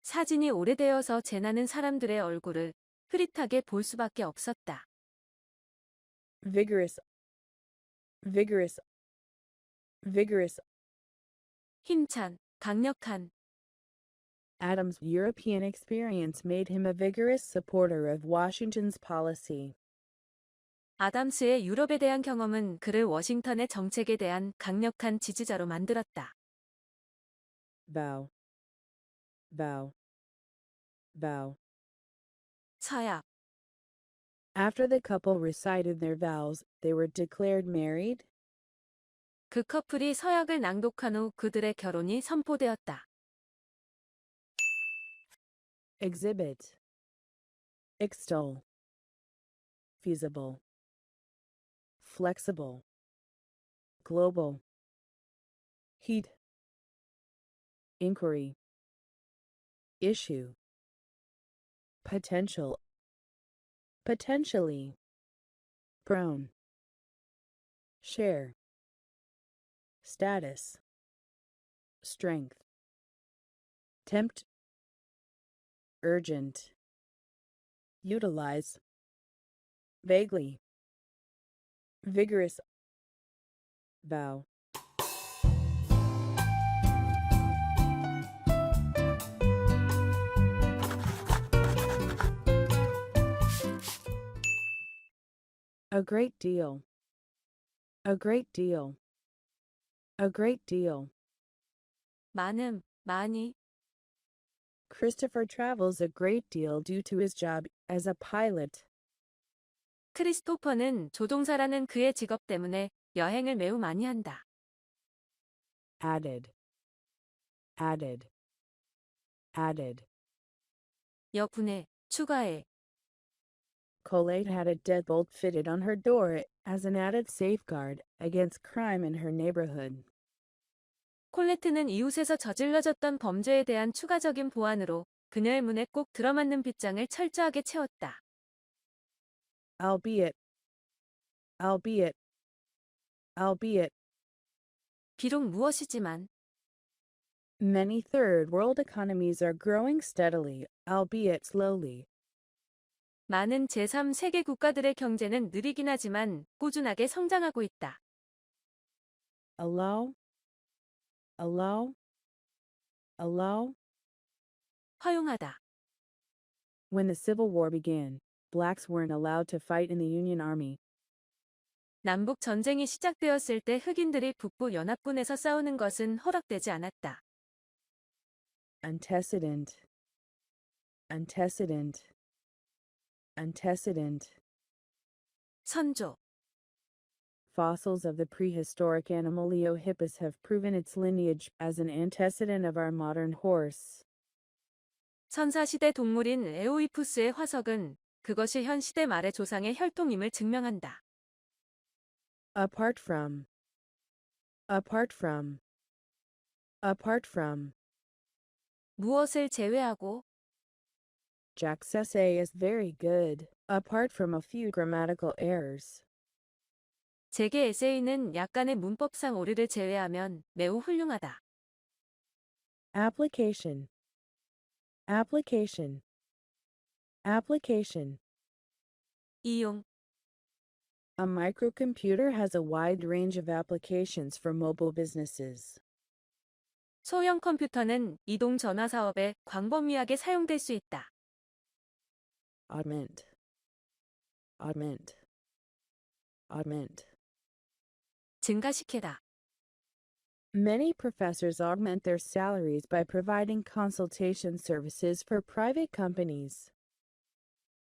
사진이 오래되어서 제나는 사람들의 얼굴을 흐릿하게 볼 수밖에 없었다. Vigorous, vigorous, vigorous. 힘찬, 강력한. Adams' European experience made him a vigorous supporter of Washington's policy. 아담스의 유럽에 대한 경험은 그를 워싱턴의 정책에 대한 강력한 지지자로 만들었다. Vow, vow, vow. 서약. After the couple recited their vows, they were declared married. 그 커플이 서약을 낭독한 후 그들의 결혼이 선포되었다. Exhibit, extol. Feasible, flexible, global. Heat, inquiry, issue. Potential, potentially. Prone, share. Status, strength. Tempt, urgent. Utilize, vaguely. Vigorous, vow. A great deal, a great deal, a great deal. 많음, 많이. Christopher travels a great deal due to his job as a pilot. 크리스토퍼는 조종사라는 그의 직업 때문에 여행을 매우 많이 한다. Added, added, added. 여분해, 추가해. Colette had a deadbolt fitted on her door as an added safeguard against crime in her neighborhood. 콜레트는 이웃에서 저질러졌던 범죄에 대한 추가적인 보안으로 그녀의 문에 꼭 들어맞는 빗장을 철저하게 채웠다. Albeit, albeit, albeit. 비록 무엇이지만. Many third world economies are growing steadily, albeit slowly, 많은 제3세계 국가들의 경제는 느리긴 하지만 꾸준하게 성장하고 있다. allow, allow, allow. 허용하다. When the Civil War began, blacks weren't allowed to fight in the Union Army. 남북 전쟁이 시작되었을 때 흑인들이 북부 연합군에서 싸우는 것은 허락되지 않았다. Antecedent, antecedent, antecedent. 선조. Fossils of the prehistoric animal Eohippus have proven its lineage as an antecedent of our modern horse. 선사시대 동물인 에오이푸스의 화석은 그것이 현 시대 말의 조상의 혈통임을 증명한다. Apart from, apart from, apart from. 무엇을 제외하고 Jack's essay is very good, apart from a few grammatical errors. 제게 에세이는 약간의 문법상 오류를 제외하면 매우 훌륭하다. Application, application, application. 이용. A microcomputer has a wide range of applications for mobile businesses. 소형 컴퓨터는 이동 전화 사업에 광범위하게 사용될 수 있다. Augment, augment, augment. 증가시키다. Many professors augment their salaries by providing consultation services for private companies.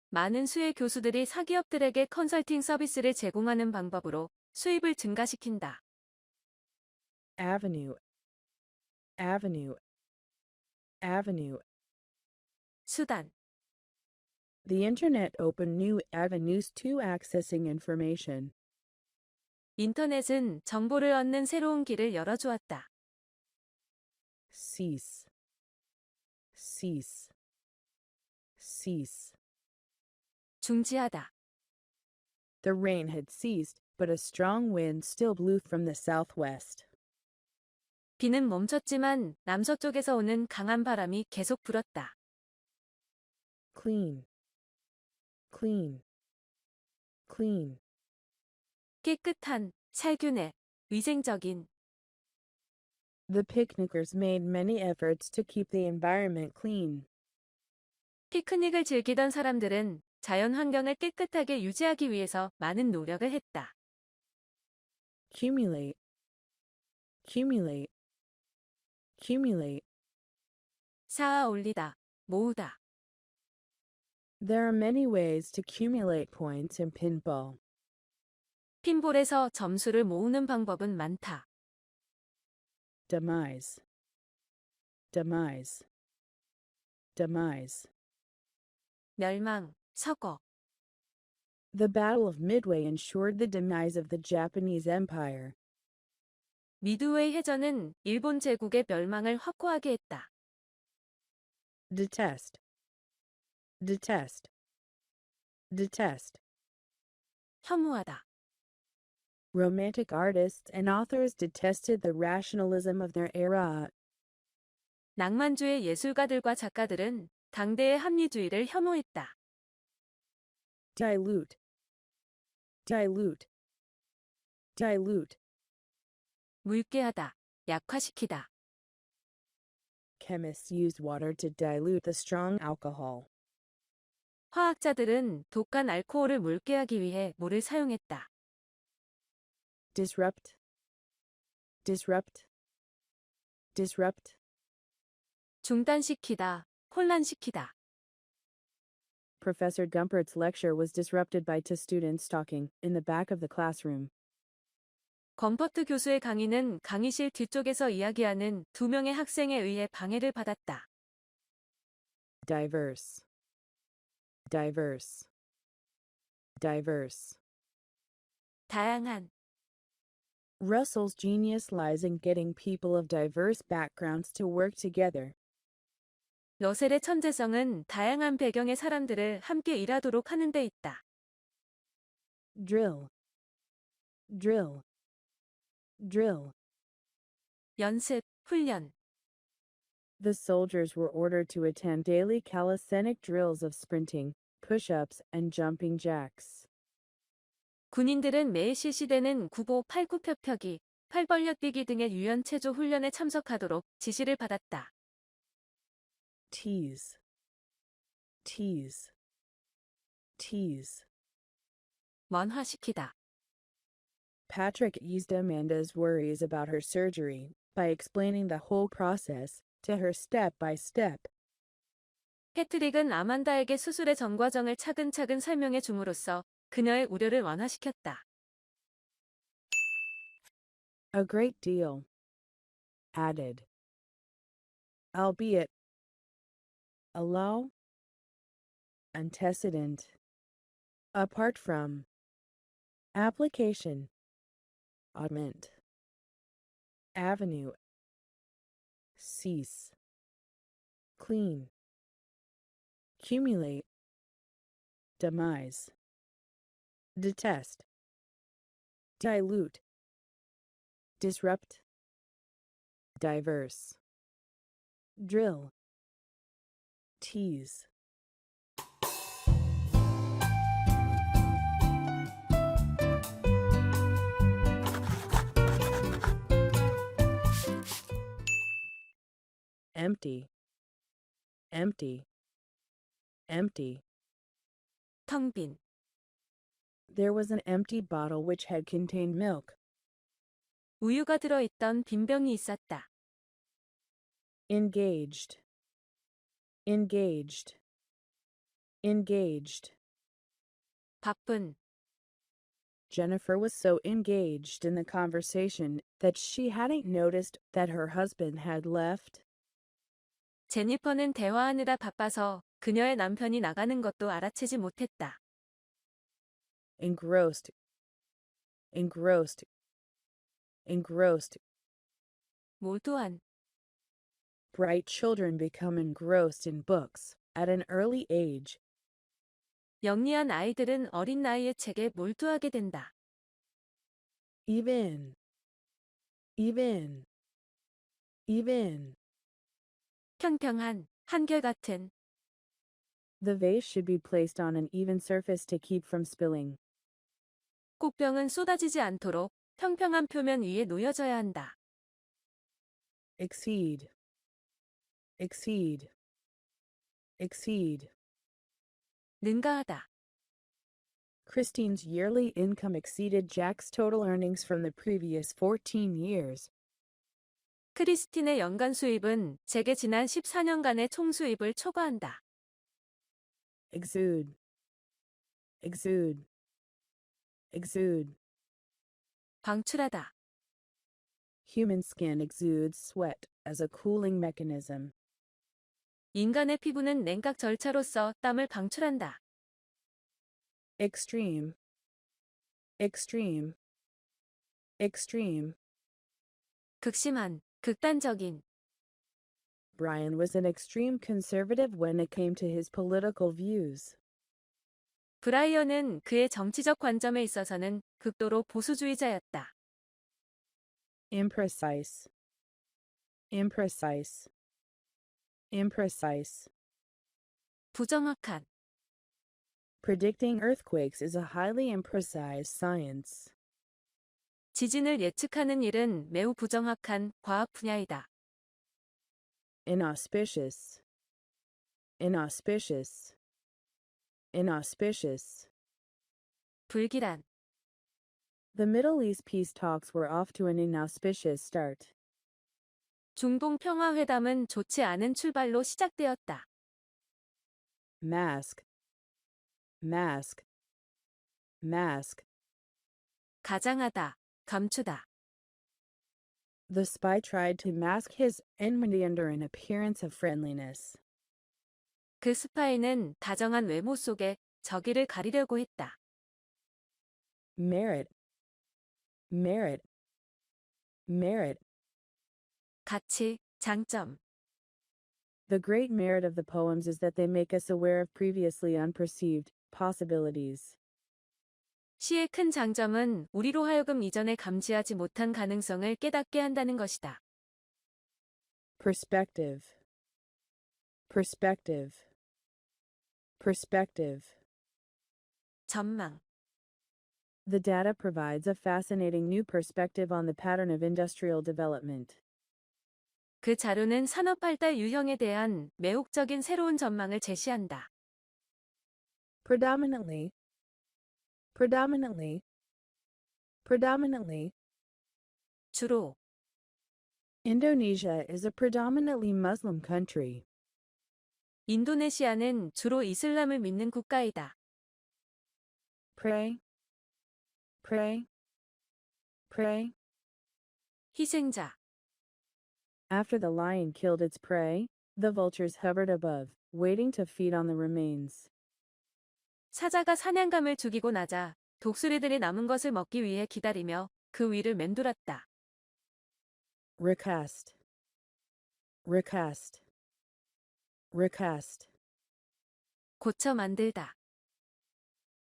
많은 수의 교수들이 사기업들에게 컨설팅 서비스를 제공하는 방법으로 수입을 증가시킨다. Avenue, avenue, avenue. 수단. The Internet opened new avenues to accessing information. 인터넷은 정보를 얻는 새로운 길을 열어주었다. Cease, cease, cease. 중지하다. The rain had ceased, but a strong wind still blew from the southwest. 비는 멈췄지만 남서쪽에서 오는 강한 바람이 계속 불었다. Clean, clean, clean. 깨끗한, 살균해, 위생적인. The picnickers made many efforts to keep the environment clean. 피크닉을 즐기던 사람들은 자연 환경을 깨끗하게 유지하기 위해서 많은 노력을 했다. Accumulate, accumulate, accumulate. 쌓아 올리다, 모으다. There are many ways to accumulate points in pinball. 핀볼에서 점수를 모으는 방법은 많다. Demise, demise, demise. 멸망, 서거. The Battle of Midway ensured the demise of the Japanese Empire. 미드웨이 해전은 일본 제국의 멸망을 확고하게 했다. Detest, detest, detest. 혐오하다. Romantic artists and authors detested the rationalism of their era. 낭만주의 예술가들과 작가들은 당대의 합리주의를 혐오했다. Dilute, dilute, dilute. 묽게하다, 약화시키다. Chemists used water to dilute the strong alcohol. 화학자들은 독한 알코올을 묽게 하기 위해 물을 사용했다. Disrupt, disrupt, disrupt. 중단시키다, 혼란시키다. Professor Gumpert's lecture was disrupted by two students talking in the back of the classroom. 검퍼트 교수의 강의는 강의실 뒤쪽에서 이야기하는 두 명의 학생에 의해 방해를 받았다. Diverse, diverse, diverse. 다양한. Russell's genius lies in getting people of diverse backgrounds to work together. 러셀의 천재성은 다양한 배경의 사람들을 함께 일하도록 하는 데 있다. Drill, drill, drill. 연습, 훈련. The soldiers were ordered to attend daily calisthenic drills of sprinting, push-ups, and jumping jacks. 군인들은 매일 실시되는 구보 팔굽혀펴기, 팔 벌려 뛰기 등의 유연 체조 훈련에 참석하도록 지시를 받았다. Tease, tease, tease. 원화시키다. Patrick eased Amanda's worries about her surgery by explaining the whole process to her step by step. 패트릭은 아만다에게 수술의 전 과정을 차근차근 설명해 줌으로써 그녀의 우려를 완화시켰다. A great deal. Added. Albeit. Allow. Antecedent. Apart from. Application. Augment. Avenue. Cease. Clean. Accumulate. Demise. Detest. Dilute. Disrupt. Diverse. Drill. Tease. Empty. Empty. Empty. 텅 빈. There was an empty bottle which had contained milk. 우유가 들어있던 빈 병이 있었다. Engaged. Engaged. Engaged. 바쁜. Jennifer was so engaged in the conversation that she hadn't noticed that her husband had left. 제니퍼는 대화하느라 바빠서 그녀의 남편이 나가는 것도 알아채지 못했다. Engrossed. Engrossed. Engrossed. 몰두한. Bright children become engrossed in books at an early age. 영리한 아이들은 어린 나이에 책에 몰두하게 된다. Even. Even. Even. 평평한, 한결같은. The vase should be placed on an even surface to keep from spilling. 꽃병은 쏟아지지 않도록 평평한 표면 위에 놓여져야 한다. Exceed. Exceed. Exceed. 능가하다. Christine's yearly income exceeded Jack's total earnings from the previous 14 years. 크리스틴의 연간 수입은 잭의 지난 14년간의 총 수입을 초과한다. Exude. Exude. Exude. 방출하다. Human skin exudes sweat as a cooling mechanism. 인간의 피부는 냉각 절차로서 땀을 방출한다. Extreme. Extreme. Extreme. 극심한, 극단적인. Brian was an extreme conservative when it came to his political views. 브라이언은 그의 정치적 관점에 있어서는 극도로 보수주의자였다. Imprecise. Imprecise. Imprecise. 부정확한. Predicting earthquakes is a highly imprecise science. 지진을 예측하는 일은 매우 부정확한 과학 분야이다. Inauspicious. Inauspicious. Inauspicious. 불길한. The Middle East peace talks were off to an inauspicious start. 중동 평화회담은 좋지 않은 출발로 시작되었다. Mask. Mask. Mask. 가장하다, 감추다. The spy tried to mask his enmity under an appearance of friendliness. 그 스파이는 다정한 외모 속에 적의를 가리려고 했다. Merit. Merit. Merit. 가치, 장점. The great merit of the poems is that they make us aware of previously unperceived possibilities. 시의 큰 장점은 우리로 하여금 이전에 감지하지 못한 가능성을 깨닫게 한다는 것이다. Perspective. Perspective. Perspective. 전망. The data provides a fascinating new perspective on the pattern of industrial development. 그 자료는 산업 발달 유형에 대한 매혹적인 새로운 전망을 제시한다. Predominantly. Predominantly. Predominantly. 주로. Indonesia is a predominantly Muslim country. 인도네시아는 주로 이슬람을 믿는 국가이다. Prey. Prey. Prey. 희생자. After the lion killed its prey, the vultures hovered above, waiting to feed on the remains. 사자가 사냥감을 죽이고 나자 독수리들이 남은 것을 먹기 위해 기다리며 그 위를 맴돌았다. Recast. Recast. Recast. 고쳐 만들다.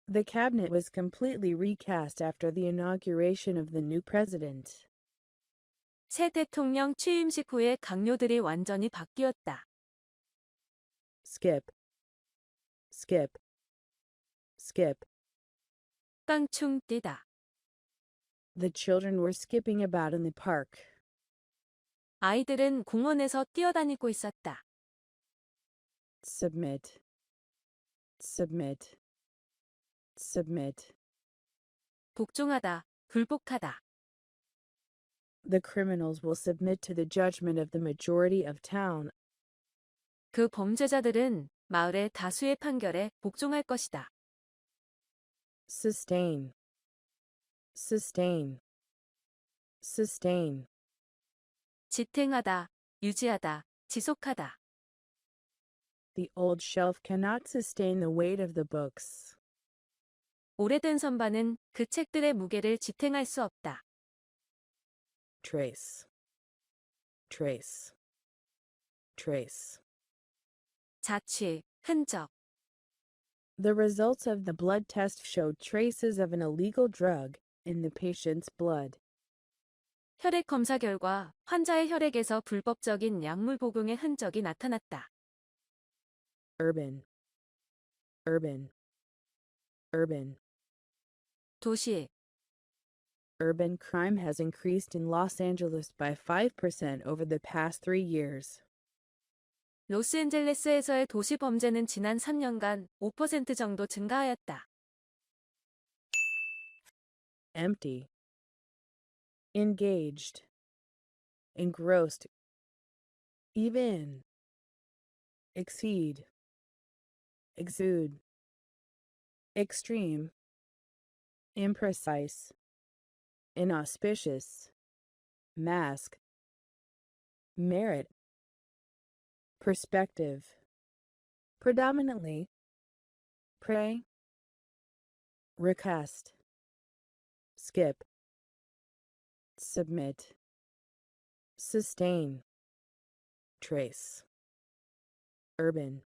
The cabinet was completely recast after the inauguration of the new president. 새 대통령 취임식 후에 강요들이 완전히 바뀌었다. Skip. Skip. Skip. 깡충 뛰다. The children were skipping about in the park. 아이들은 공원에서 뛰어다니고 있었다. Submit. Submit. Submit. 복종하다, 불복하다. The criminals will submit to the judgment of the majority of town. 그 범죄자들은 마을의 다수의 판결에 복종할 것이다. Sustain. Sustain. Sustain. 지탱하다, 유지하다, 지속하다. The old shelf cannot sustain the weight of the books. 오래된 선반은 그 책들의 무게를 지탱할 수 없다. Trace. Trace. Trace. 자취, 흔적. The results of the blood test showed traces of an illegal drug in the patient's blood. 혈액 검사 결과 환자의 혈액에서 불법적인 약물 복용의 흔적이 나타났다. Urban. Urban. Urban. 도시. Urban crime has increased in Los Angeles by 5% over the past 3 years. 로스앤젤레스에서의 도시 범죄는 지난 3년간 5% 정도 증가하였다. Empty. Engaged. Engrossed. Even. Exceed. Exude. Extreme. Imprecise. Inauspicious. Mask. Merit. Perspective. Predominantly. Prey. Recast. Skip. Submit. Sustain. Trace. Urban.